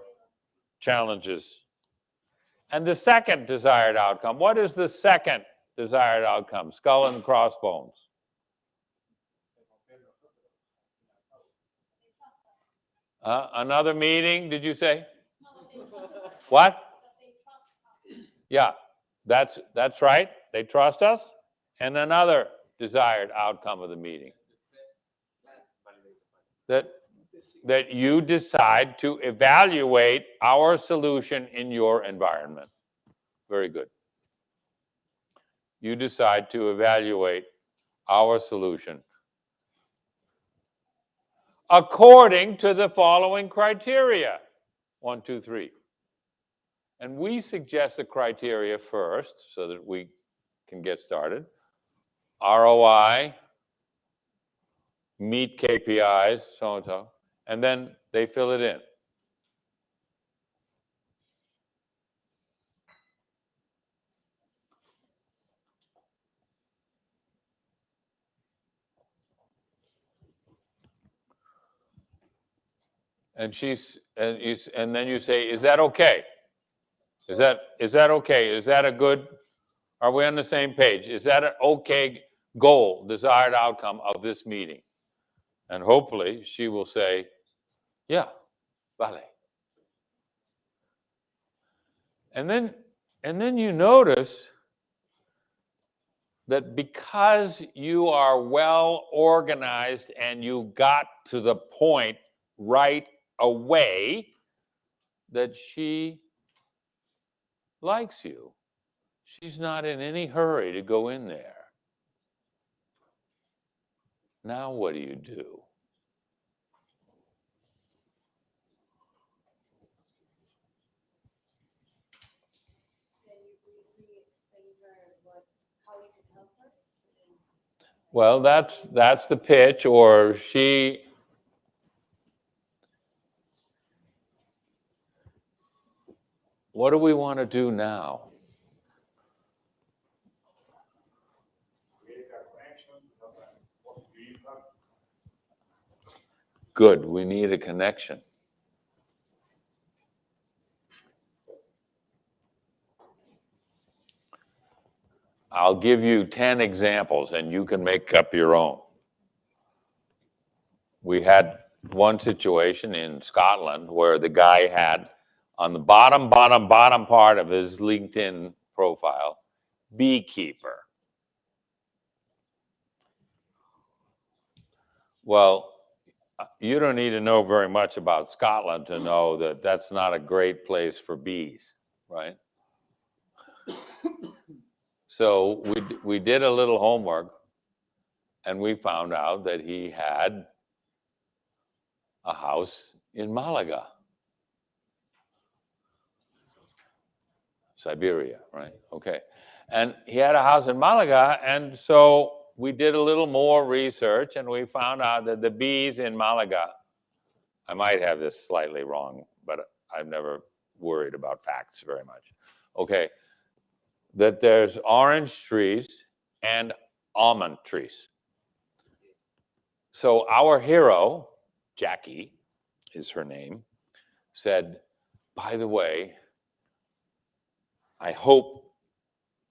challenges. And the second desired outcome, what is the second desired outcome? Skull and crossbones. Another meeting, did you say? What? Yeah, that's right. They trust us. And another desired outcome of the meeting. That you decide to evaluate our solution in your environment. Very good. You decide to evaluate our solution according to the following criteria. 1, 2, 3. And we suggest the criteria first so that we can get started. ROI, meet KPIs, so and so, and then they fill it in. And then you say, is that okay? Is that okay? Is that a good, are we on the same page? Is that an okay goal, desired outcome of this meeting? And hopefully she will say, yeah, vale. And then you notice that because you are well organized and you got to the point right away, that she likes you. She's not in any hurry to go in there. Now what do you do? Can you briefly explain her how you can help her? Well, that's the pitch, or she. What do we want to do now? Create a connection, have a positive impact. Good, we need a connection. I'll give you 10 examples and you can make up your own. We had one situation in Scotland where the guy had on the bottom part of his LinkedIn profile, beekeeper. Well, you don't need to know very much about Scotland to know that that's not a great place for bees, right? So we did a little homework and we found out that he had a house in Malaga, Siberia, right? Okay. And he had a house in Malaga, and so we did a little more research and we found out that the bees in Malaga, I might have this slightly wrong, but I've never worried about facts very much. Okay. That there's orange trees and almond trees. So our hero, Jackie is her name, said, by the way, I hope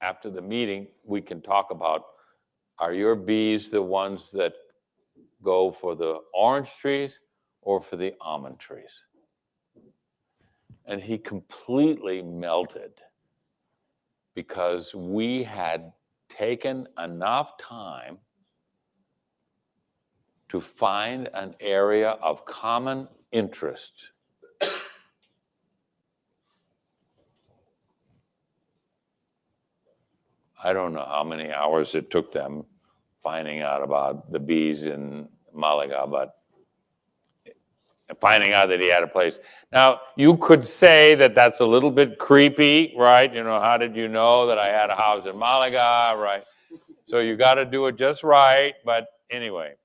after the meeting we can talk about, are your bees the ones that go for the orange trees or for the almond trees? And he completely melted because we had taken enough time to find an area of common interest. I don't know how many hours it took them finding out about the bees in Malaga, but finding out that he had a place. Now, you could say that that's a little bit creepy, right? You know, how did you know that I had a house in Malaga, right? So you got to do it just right, but anyway.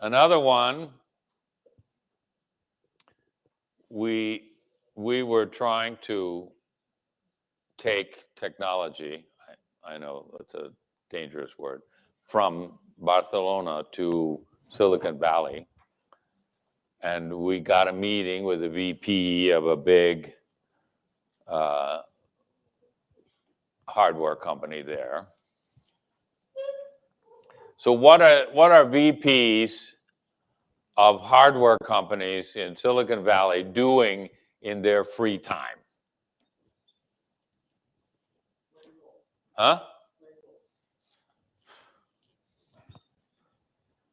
Another one, we were trying to take technology, I know that's a dangerous word, from Barcelona to Silicon Valley. And we got a meeting with the VP of a big hardware company there. So what are VPs of hardware companies in Silicon Valley doing in their free time? Huh?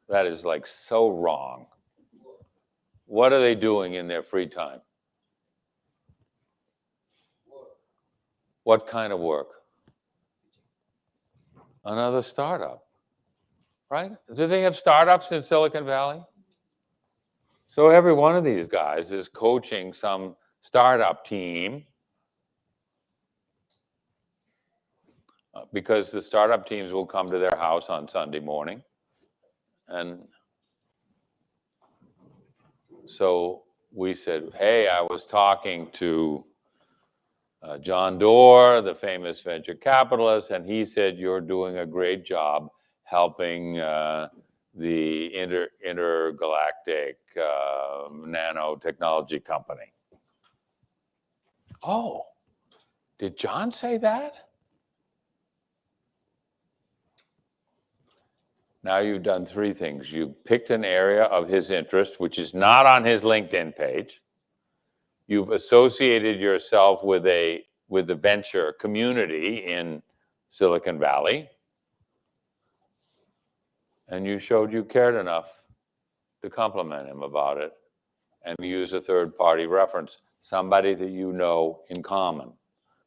That is like so wrong. What are they doing in their free time? What kind of work? Another startup, right? Do they have startups in Silicon Valley? So every one of these guys is coaching some startup team because the startup teams will come to their house on Sunday morning. And so we said, hey, I was talking to John Doerr, the famous venture capitalist, and he said, you're doing a great job helping the intergalactic nanotechnology company. Oh, did John say that? Now you've done three things. You picked an area of his interest, which is not on his LinkedIn page. You've associated yourself with with the venture community in Silicon Valley. And you showed you cared enough to compliment him about it and use a third-party reference, somebody that you know in common.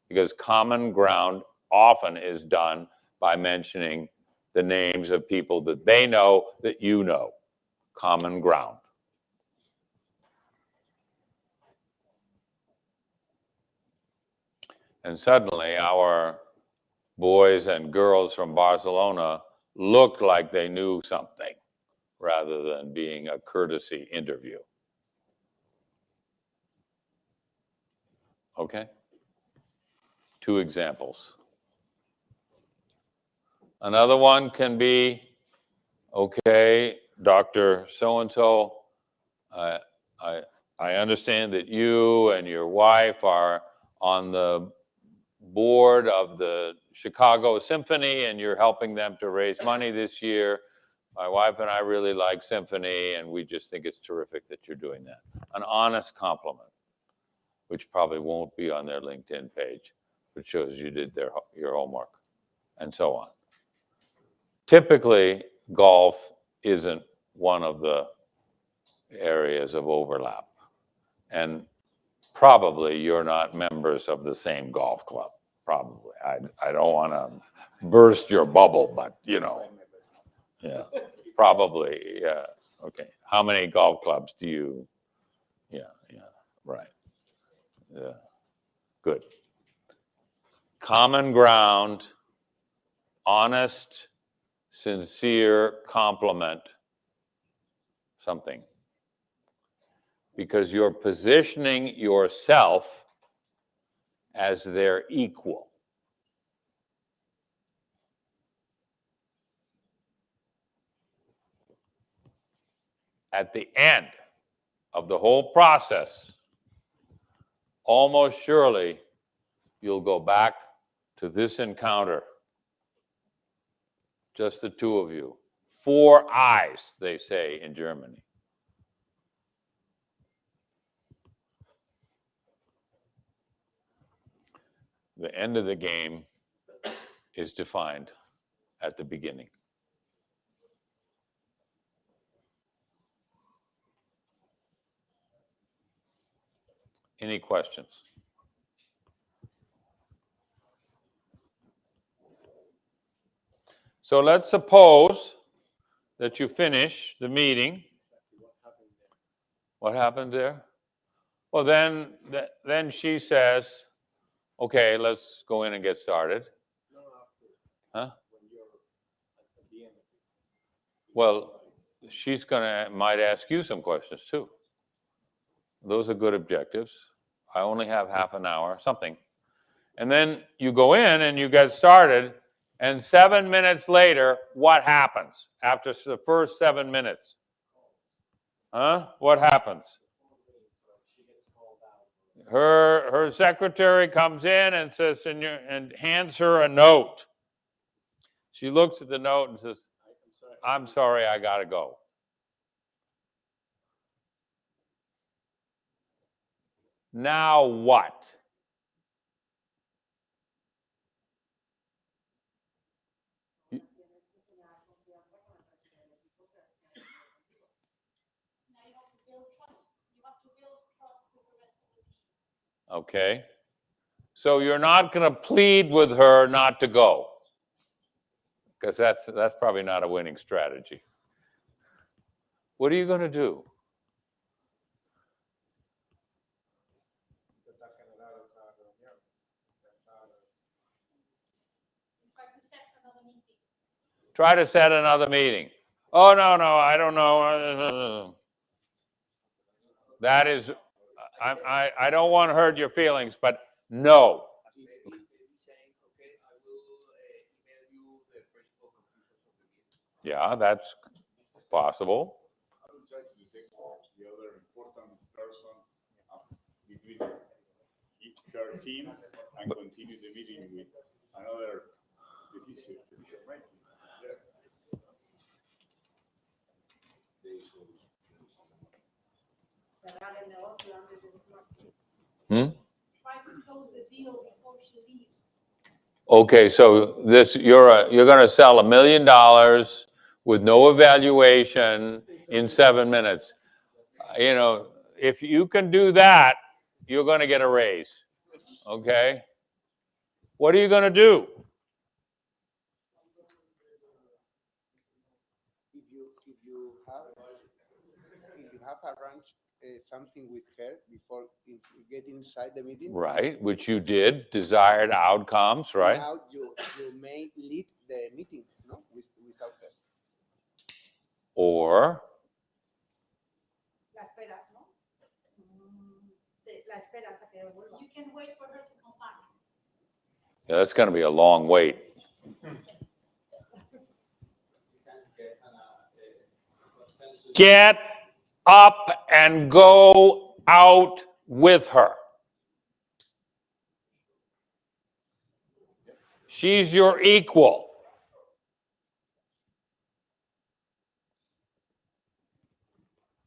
Because common ground often is done by mentioning the names of people that they know that you know. Common ground. And suddenly our boys and girls from Barcelona looked like they knew something rather than being a courtesy interview. Okay? 2 examples. Another one can be, okay, Dr. So-and-so, I understand that you and your wife are on the board of the Chicago Symphony and you're helping them to raise money this year. My wife and I really like symphony and we just think it's terrific that you're doing that. An honest compliment, which probably won't be on their LinkedIn page, which shows you did your homework and so on. Typically, golf isn't one of the areas of overlap. And probably you're not members of the same golf club. Probably. I don't want to burst your bubble, but you know. Yeah. Probably. Yeah. Okay. How many golf clubs do you? Yeah. Yeah. Right. Yeah. Good. Common ground, honest, sincere compliment, something. Because you're positioning yourself as their equal. At the end of the whole process, almost surely you'll go back to this encounter. Just the 2 of you. 4 eyes, they say in Germany. The end of the game is defined at the beginning. Any questions? So let's suppose that you finish the meeting. What happened there? Well, then she says, okay, let's go in and get started. Huh? Well, she's might ask you some questions too. Those are good objectives. I only have half an hour, something. And then you go in and you get started, and 7 minutes later, what happens after the first 7 minutes? Huh? What happens? Her secretary comes in and says, and hands her a note. She looks at the note and says, I'm sorry, I gotta go. Now what? Okay. So you're not going to plead with her not to go, because that's probably not a winning strategy. What are you going to do? Try to set another meeting. Oh, no, I don't know. That is, I don't want to hurt your feelings, but no. Yeah, that's possible. I will try to detect the other important person between her team and continue the meeting with another decision making. Hmm? close the deal before she leaves. Okay, so you're going to sell $1 million with no evaluation in 7 minutes. You know, if you can do that, you're going to get a raise. Okay? What are you going to do? If you have arranged something with her before you get inside the meeting, Right, which you did, desired outcomes, right? now you may lead the meeting, no, without her. Or La esperas, ¿no? La esperas a que vuelva. You can wait for her to come back. yeah, that's going to be a long wait. Get up and go out with her. She's your equal.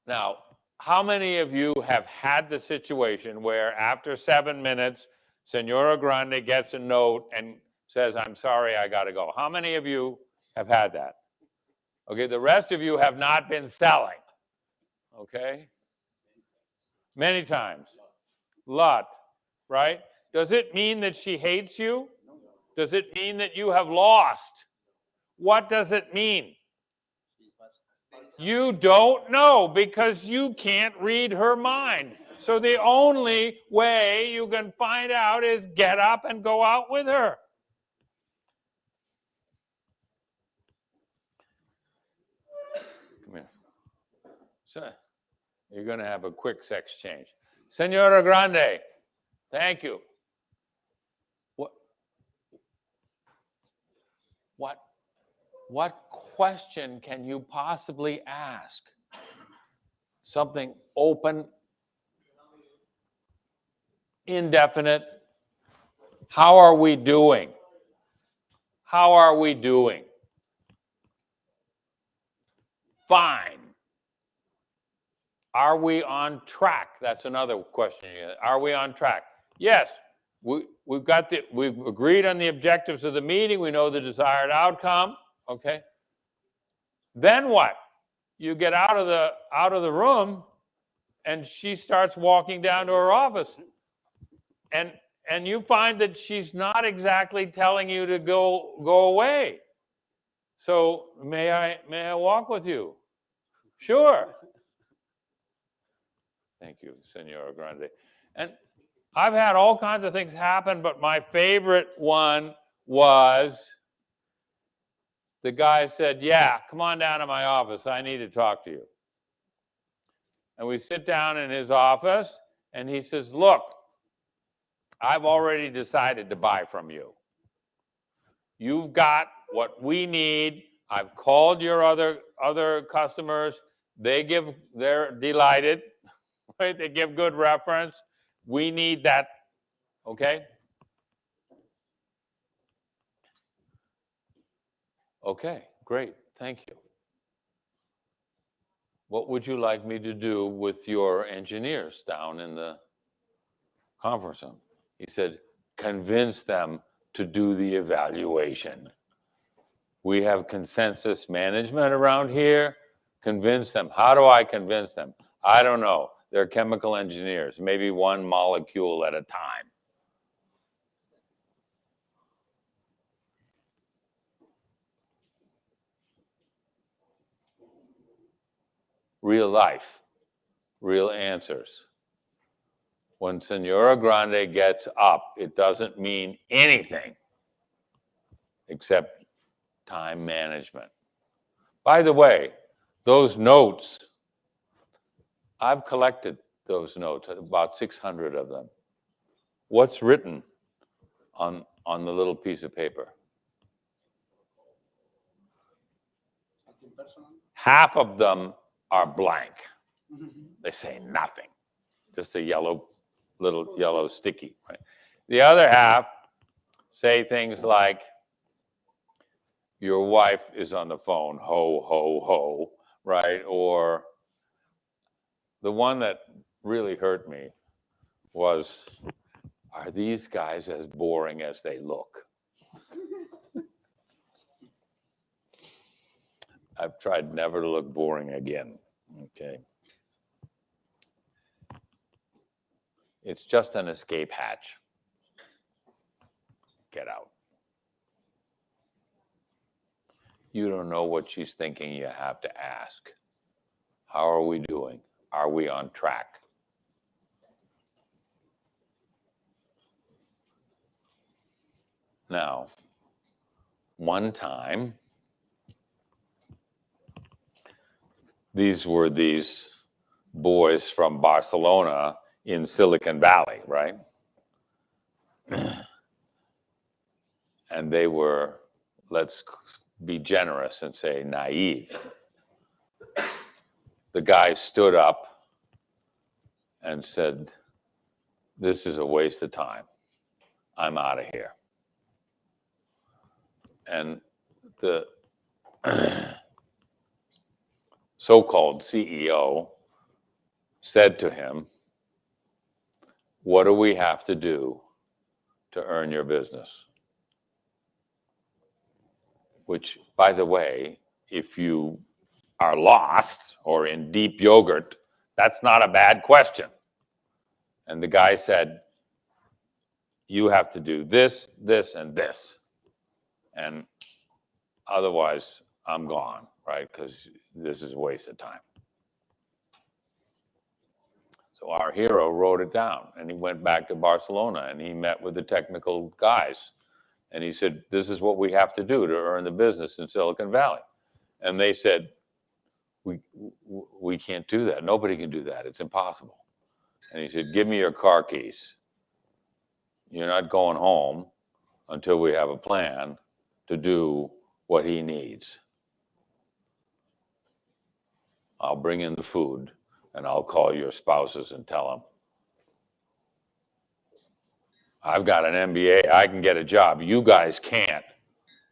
Now, how many of you have had the situation where after 7 minutes, Senora Grande gets a note and says, I'm sorry, I got to go? How many of you have had that? Okay, the rest of you have not been selling. Okay? Many times. Lot, right? Does it mean that she hates you? Does it mean that you have lost? What does it mean? You don't know because you can't read her mind. So the only way you can find out is get up and go out with her. Come here. So you're going to have a quick sex change. Senora Grande, thank you. What question can you possibly ask? Something open, indefinite. How are we doing? How are we doing? Fine. Are we on track? That's another question. Are we on track? Yes. We've agreed on the objectives of the meeting. We know the desired outcome. Okay. Then what? You get out of the room, and she starts walking down to her office, and you find that she's not exactly telling you to go away. So may I walk with you? Sure. Thank you, Senora Grande. And I've had all kinds of things happen, but my favorite one was the guy said, yeah, come on down to my office. I need to talk to you. And we sit down in his office, and he says, look, I've already decided to buy from you. You've got what we need. I've called your other customers. They're delighted. Right? They give good reference. We need that. Okay? Okay, great. Thank you. What would you like me to do with your engineers down in the conference room? He said, convince them to do the evaluation. We have consensus management around here. Convince them. How do I convince them? I don't know. They're chemical engineers, maybe one molecule at a time. Real life, real answers. When Senora Grande gets up, it doesn't mean anything except time management. By the way, those notes, I've collected those notes, about 600 of them. What's written on the little piece of paper? Half of them are blank. They say nothing, just a little yellow sticky. Right? The other half say things like, your wife is on the phone, ho, ho, ho, right? Or the one that really hurt me was, are these guys as boring as they look? I've tried never to look boring again, okay? It's just an escape hatch. Get out. You don't know what she's thinking, you have to ask. How are we doing? Are we on track? Now, one time, these were these boys from Barcelona in Silicon Valley, right? And they were, let's be generous and say naive. The guy stood up and said, "This is a waste of time. I'm out of here." And the so-called CEO said to him, "What do we have to do to earn your business?" Which, by the way, if you are lost or in deep yogurt, that's not a bad question. And the guy said, "You have to do this, this, and this. And otherwise, I'm gone, right? Because this is a waste of time." So our hero wrote it down, and he went back to Barcelona, and he met with the technical guys. And he said, "This is what we have to do to earn the business in Silicon Valley." And they said, we can't do that. Nobody can do that. It's impossible." And he said, "Give me your car keys. You're not going home until we have a plan to do what he needs. I'll bring in the food, and I'll call your spouses and tell them, I've got an MBA. I can get a job. You guys can't.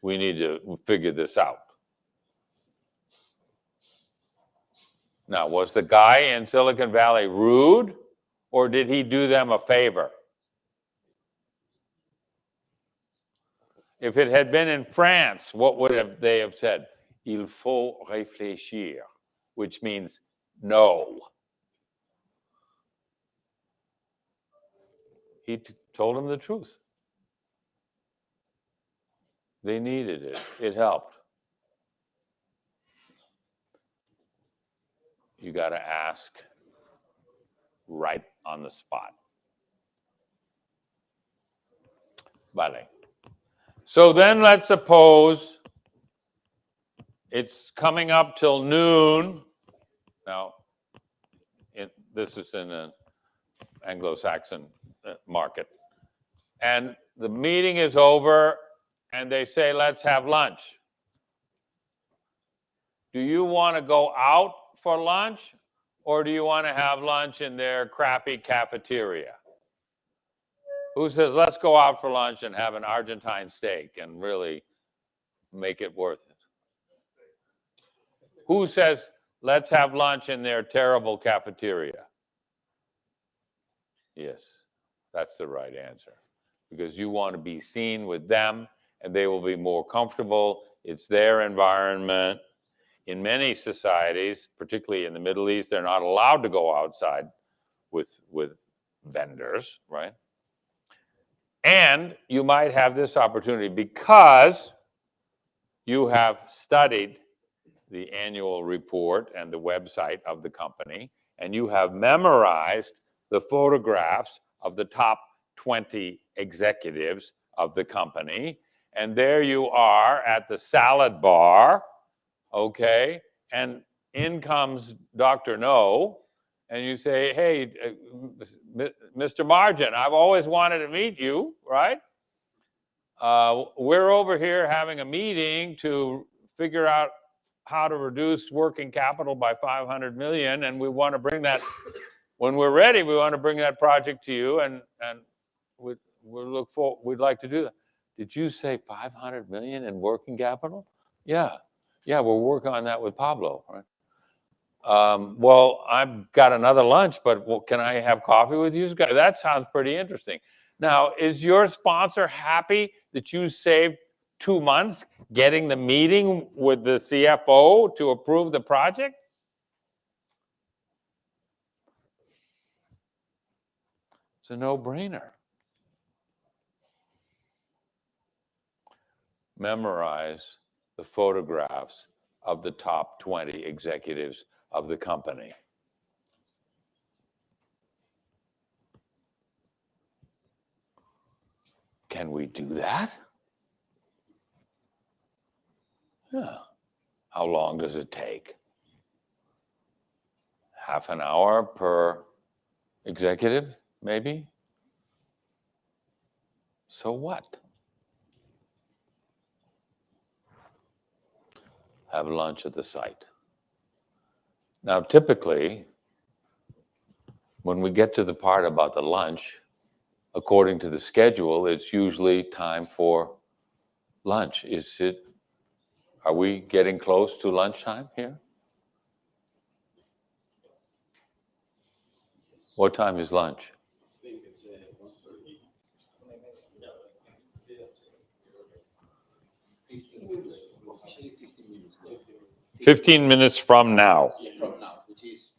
We need to figure this out." Now, was the guy in Silicon Valley rude, or did he do them a favor? If it had been in France, what would they have said? "Il faut réfléchir," which means no. He told them the truth. They needed it. It helped. You got to ask right on the spot. Vale. So then let's suppose it's coming up till noon. Now, this is in an Anglo-Saxon market. And the meeting is over, and they say, "Let's have lunch." Do you want to go out for lunch, or do you want to have lunch in their crappy cafeteria? Who says, "Let's go out for lunch and have an Argentine steak and really make it worth it"? Who says, "Let's have lunch in their terrible cafeteria"? Yes, that's the right answer. Because you want to be seen with them, and they will be more comfortable. It's their environment. In many societies, particularly in the Middle East, they're not allowed to go outside with vendors, right? And you might have this opportunity because you have studied the annual report and the website of the company, and you have memorized the photographs of the top 20 executives of the company. And there you are at the salad bar, okay? And in comes Dr. No, and you say, "Hey, Mr. Margin, I've always wanted to meet you, right? We're over here having a meeting to figure out how to reduce working capital by 500 million, and we want to bring that, when we're ready, we want to bring that project to you, and we'd like to do that." "Did you say 500 million in working capital?" Yeah, we're working on that with Pablo, right? "Well, I've got another lunch, but can I have coffee with you guys?" That sounds pretty interesting. Now, is your sponsor happy that you saved 2 months getting the meeting with the CFO to approve the project? It's a no-brainer. Memorize the photographs of the top 20 executives of the company. Can we do that? Yeah. How long does it take? Half an hour per executive, maybe? So what? Have lunch at the site. Now, typically, when we get to the part about the lunch, according to the schedule, it's usually time for lunch. Are we getting close to lunchtime here? What time is lunch? I think it's 1:30. 15 minutes, officially 15 minutes. 15 minutes from now. From now, which is,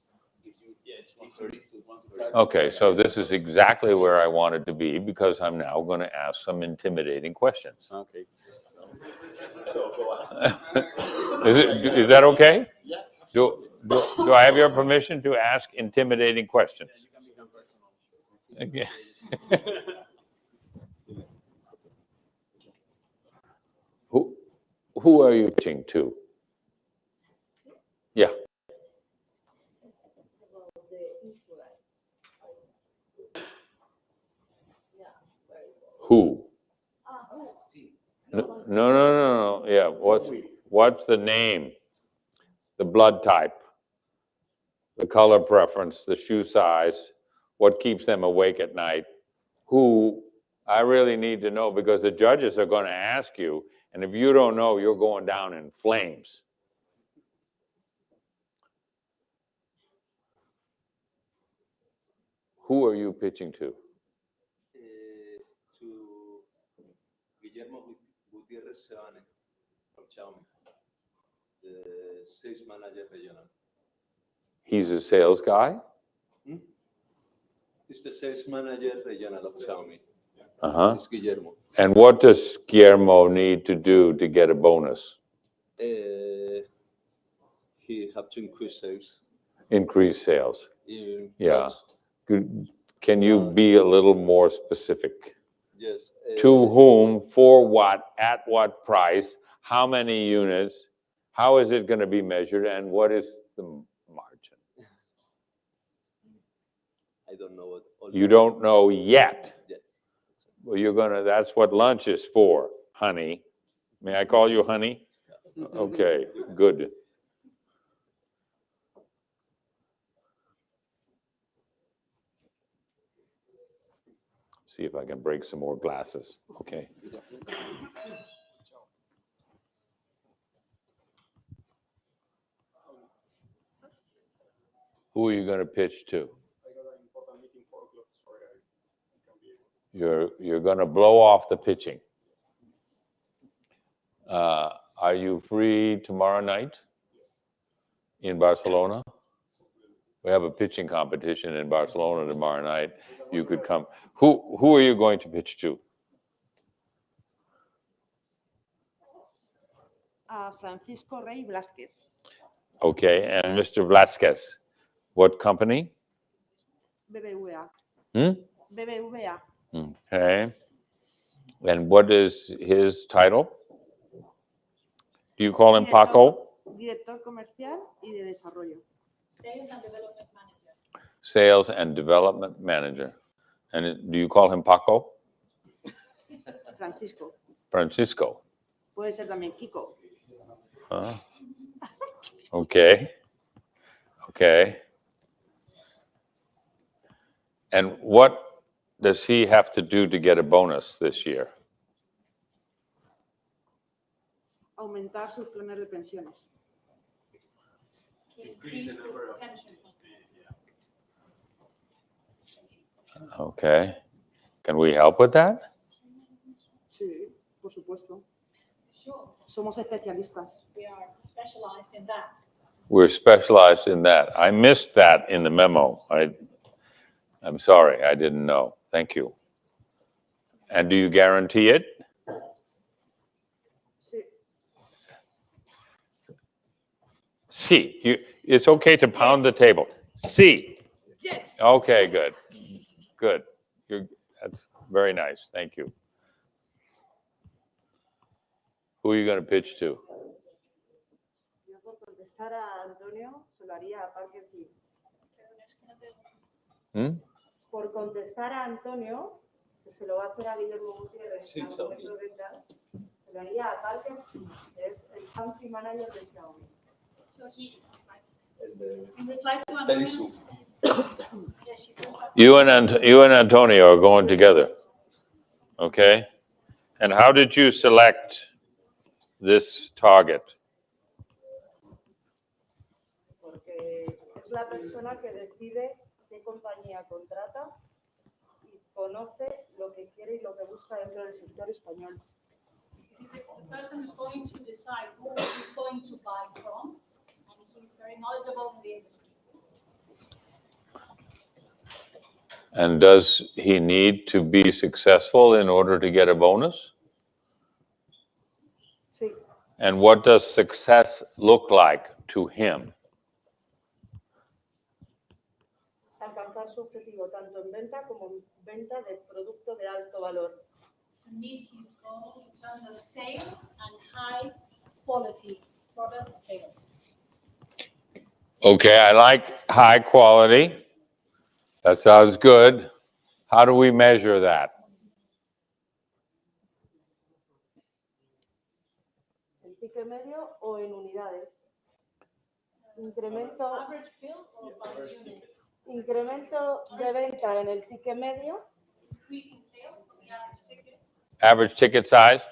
if you, It's 1:30 to 1:30. Okay, so this is exactly where I wanted to be because I'm now going to ask some intimidating questions. Okay. So go on. Is that okay? Yeah. Do I have your permission to ask intimidating questions? You can become personal. Okay. Who are you pitching to? Yeah. About the influence. Yeah, very well. Who? Oh, No. Yeah. What's the name? The blood type, the color preference, the shoe size, what keeps them awake at night? Who? I really need to know because the judges are going to ask you, and if you don't know, you're going down in flames. Who are you pitching to? To Guillermo Gutierrez Sebane from Xiaomi, the sales manager regional. He's a sales guy? He's the sales manager regional of Xiaomi. Uh-huh. It's Guillermo. And what does Guillermo need to do to get a bonus? He have to increase sales. Increase sales. Yeah. Close. Can you be a little more specific? Yes. To whom, for what, at what price, how many units, how is it going to be measured, and what is the margin? I don't know what. You don't know yet. Yet. Well, that's what lunch is for, honey. May I call you honey? Okay, good. See if I can break some more glasses. Okay. Who are you going to pitch to? I got an important meeting 4 o'clock, sorry, I can't be able. You're going to blow off the pitching. Are you free tomorrow night in Barcelona? We have a pitching competition in Barcelona tomorrow night. You could come. Who are you going to pitch to? Francisco Rey Blasquez, Okay, and Mr. Blasquez, what company? BBVA. Hmm? BBVA, Okay. And what is his title? Do you call him Paco? Director comercial y de desarrollo. Sales and Development Manager. Sales and Development Manager. And do you call him Paco? Francisco. Francisco. Puede ser también Kiko. Huh? Okay. Okay. And what does he have to do to get a bonus this year? Aumentar sus planes de pensiones. Increase the pension fund. Okay. Can we help with that? Sí, por supuesto. Sure, Somos especialistas. we are specialized in that. We're specialized in that. I missed that in the memo. I'm sorry, I didn't know. Thank you. And do you guarantee it? Sí. C. It's okay to pound the table. C. Yes. Okay, good. Good. That's very nice. Thank you. Who are you going to pitch to? Yo por contestar a Antonio, se lo haría a Parker King. Hmm? Por contestar a Antonio, que se lo va a hacer a Guillermo Gutiérrez, Sí, al momento de ventas, se lo haría a Parker King, que es el country manager de Xiaomi. So he, El de in reply to Antonio, Terisu. yes, she goes up. You and Antonio are going together. Okay? And how did you select this target? Porque es la persona que decide qué compañía contrata y conoce lo que quiere y lo que busca dentro del sector español. This is the person who's going to decide who he's going to buy from, and he's very knowledgeable in the industry. And does he need to be successful in order to get a bonus? Sí, And what does success look like to him? alcanzar su objetivo tanto en venta como en venta de producto de alto valor. To meet his goal in terms of sale and high quality product sales. Okay, I like high quality. That sounds good. How do we measure that? En ticket medio o en unidades. Incremento, Average bill or by units? incremento de venta en el ticket medio Increasing sales for the average ticket, Average ticket size?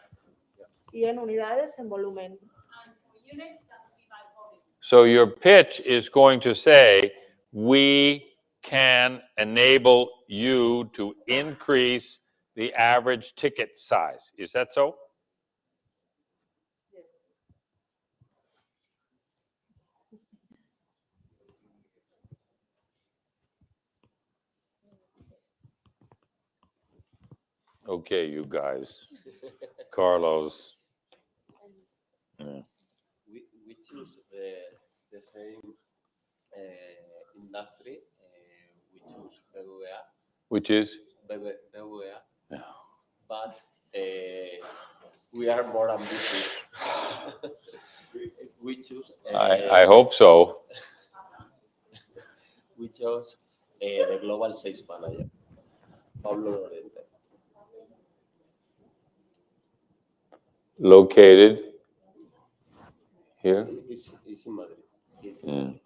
y en unidades en volumen. and for units, that would be by volume. So your pitch is going to say, we can enable you to increase the average ticket size. Is that so? Yes. Okay, you guys. Carlos. Yeah. We choose the same industry. We choose BBVA, Which is? BBVA, Yeah. but we are more ambitious. We choose. I hope so. We chose the global sales manager, Pablo Lorente. Located here. He's in Madrid. He's in Mm.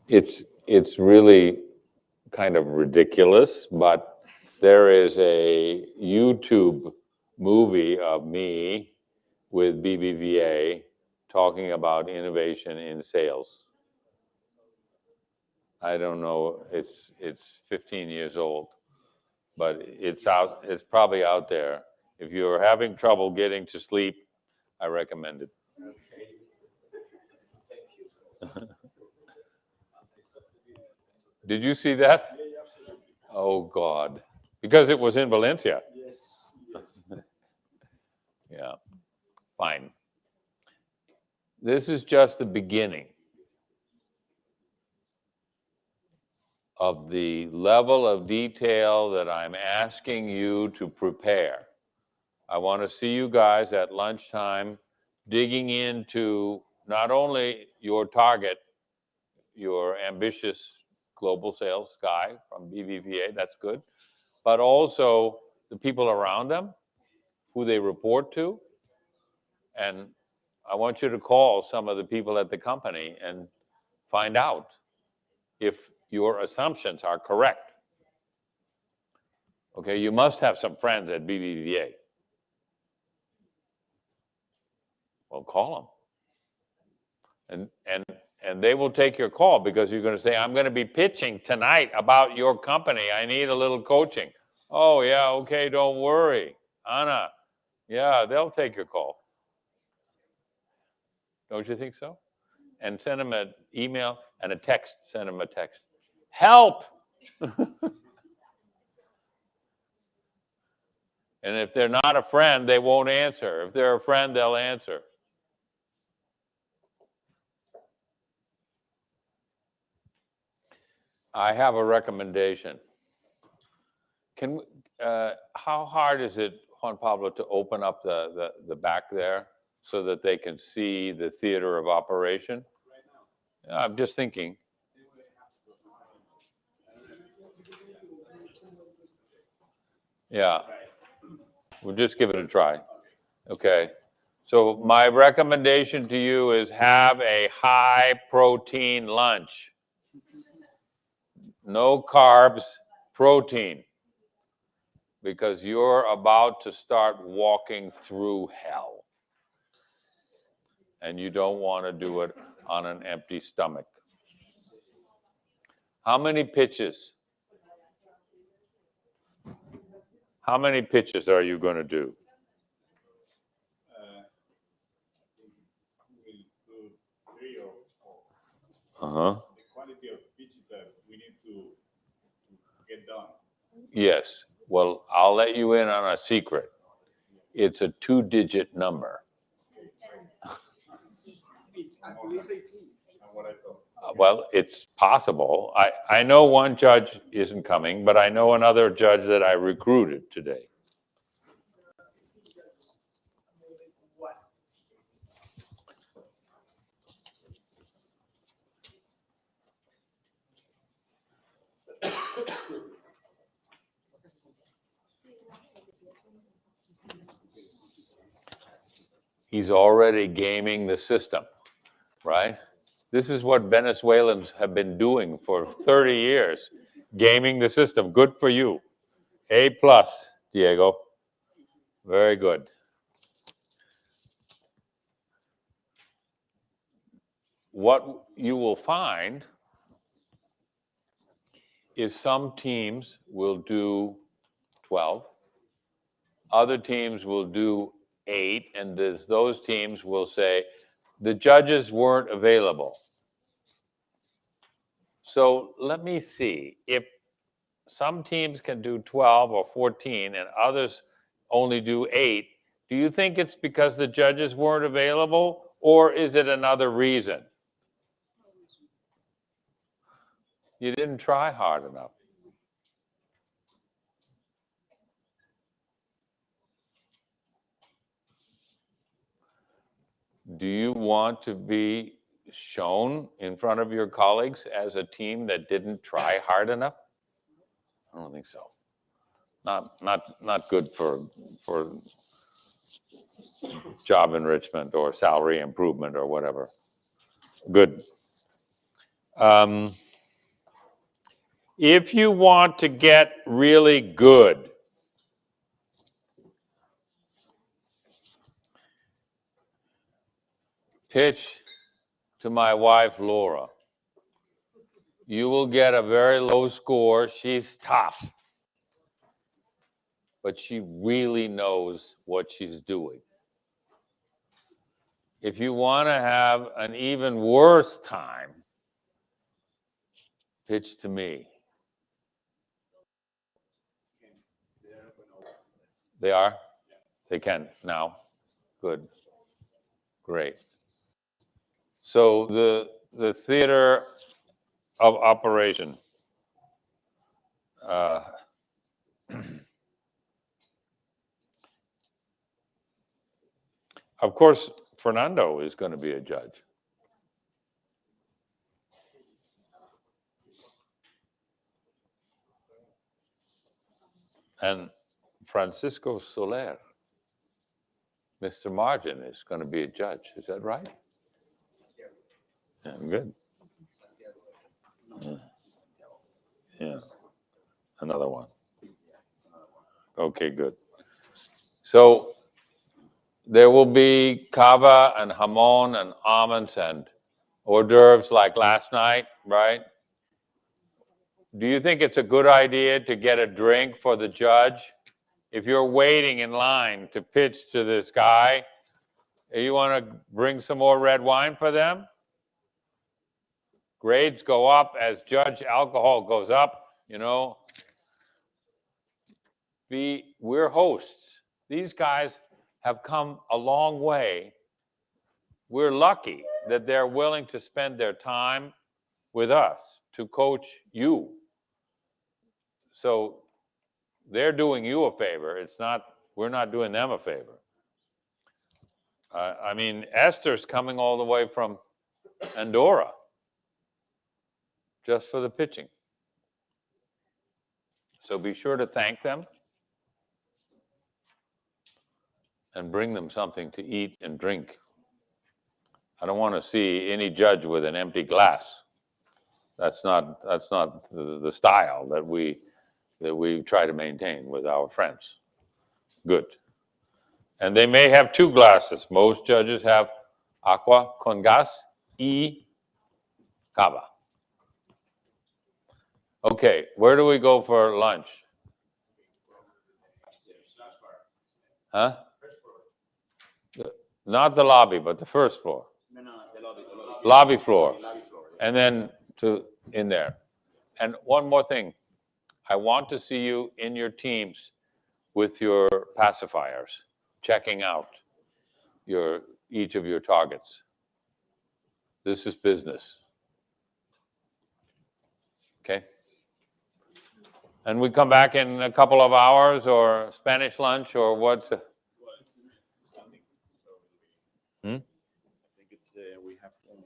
Madrid. It's really kind of ridiculous, but there is a YouTube movie of me with BBVA talking about innovation in sales. I don't know, it's 15 years old, but it's probably out there. If you're having trouble getting to sleep, I recommend it. Okay. Thank you. Did you see that? Oh, God. Because it was in Valencia. Yes, yes. Yeah, fine. This is just the beginning of the level of detail that I'm asking you to prepare. I want to see you guys at lunchtime digging into not only your target, your ambitious global sales guy from BBVA, that's good, but also the people around them, who they report to. And I want you to call some of the people at the company and find out if your assumptions are correct. Okay, you must have some friends at BBVA. Well, call them And they will take your call because you're going to say, I'm going to be pitching tonight about your company. I need a little coaching. Oh, yeah, okay, don't worry. Anna, yeah, they'll take your call. Don't you think so? And send them an email and a text. Send them a text. Help! And if they're not a friend, they won't answer. If they're a friend, they'll answer. I have a recommendation. How hard is it, Juan Pablo, to open up the back there so that they can see the theater of operation? I'm just thinking. Yeah, we'll just give it a try. Okay. So my recommendation to you is have a high protein lunch. No carbs, protein. Because you're about to start walking through hell. And you don't want to do it on an empty stomach. How many pitches? How many pitches are you going to do? We'll do 3 or 4. Uh-huh. The quality of pitches that we need to get done. Yes. Well, I'll let you in on a secret. It's a 2-digit number. It's at least 18. And what I thought. Well, it's possible. I know one judge isn't coming, but I know another judge that I recruited today. He's already gaming the system, right? This is what Venezuelans have been doing for 30 years, gaming the system. Good for you. A+, Diego. Very good. What you will find is some teams will do 12. Other teams will do 8, and those teams will say, the judges weren't available. So let me see. If some teams can do 12 or 14 and others only do 8, do you think it's because the judges weren't available, or is it another reason? You didn't try hard enough. Do you want to be shown in front of your colleagues as a team that didn't try hard enough? I don't think so. Not good for job enrichment or salary improvement or whatever. Good. If you want to get really good, pitch to my wife, Laura. You will get a very low score. She's tough, but she really knows what she's doing. If you want to have an even worse time, pitch to me. They are? They can now? Good. Great. So the theater of operation. Of course, Fernando is going to be a judge. And Francisco Soler, Mr. Margin, is going to be a judge. Is that right? Yeah, good. Yeah. Another one. Okay, good. So there will be cava and jamon and almonds and hors d'oeuvres like last night, right? Do you think it's a good idea to get a drink for the judge? If you're waiting in line to pitch to this guy, you want to bring some more red wine for them? Grades go up as judge alcohol goes up, you know. We're hosts. These guys have come a long way. We're lucky that they're willing to spend their time with us to coach you. So they're doing you a favor. It's not, we're not doing them a favor. I mean, Esther's coming all the way from Andorra just for the pitching. So be sure to thank them and bring them something to eat and drink. I don't want to see any judge with an empty glass. That's not the style that we try to maintain with our friends. Good. And they may have two glasses. Most judges have agua con gas y cava. Okay, where do we go for lunch? Huh? Not the lobby, but the first floor. No, the lobby. Lobby floor. Lobby floor. And then in there. And one more thing. I want to see you in your teams with your pacifiers, checking out each of your targets. This is business. Okay? And we come back in a couple of hours, or Spanish lunch, or what's... Well, it's standing. So Hmm? I think it's, we have, it'll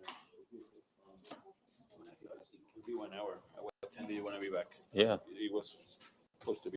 be 1 hour. What time do you want to be back? Yeah. It was supposed to be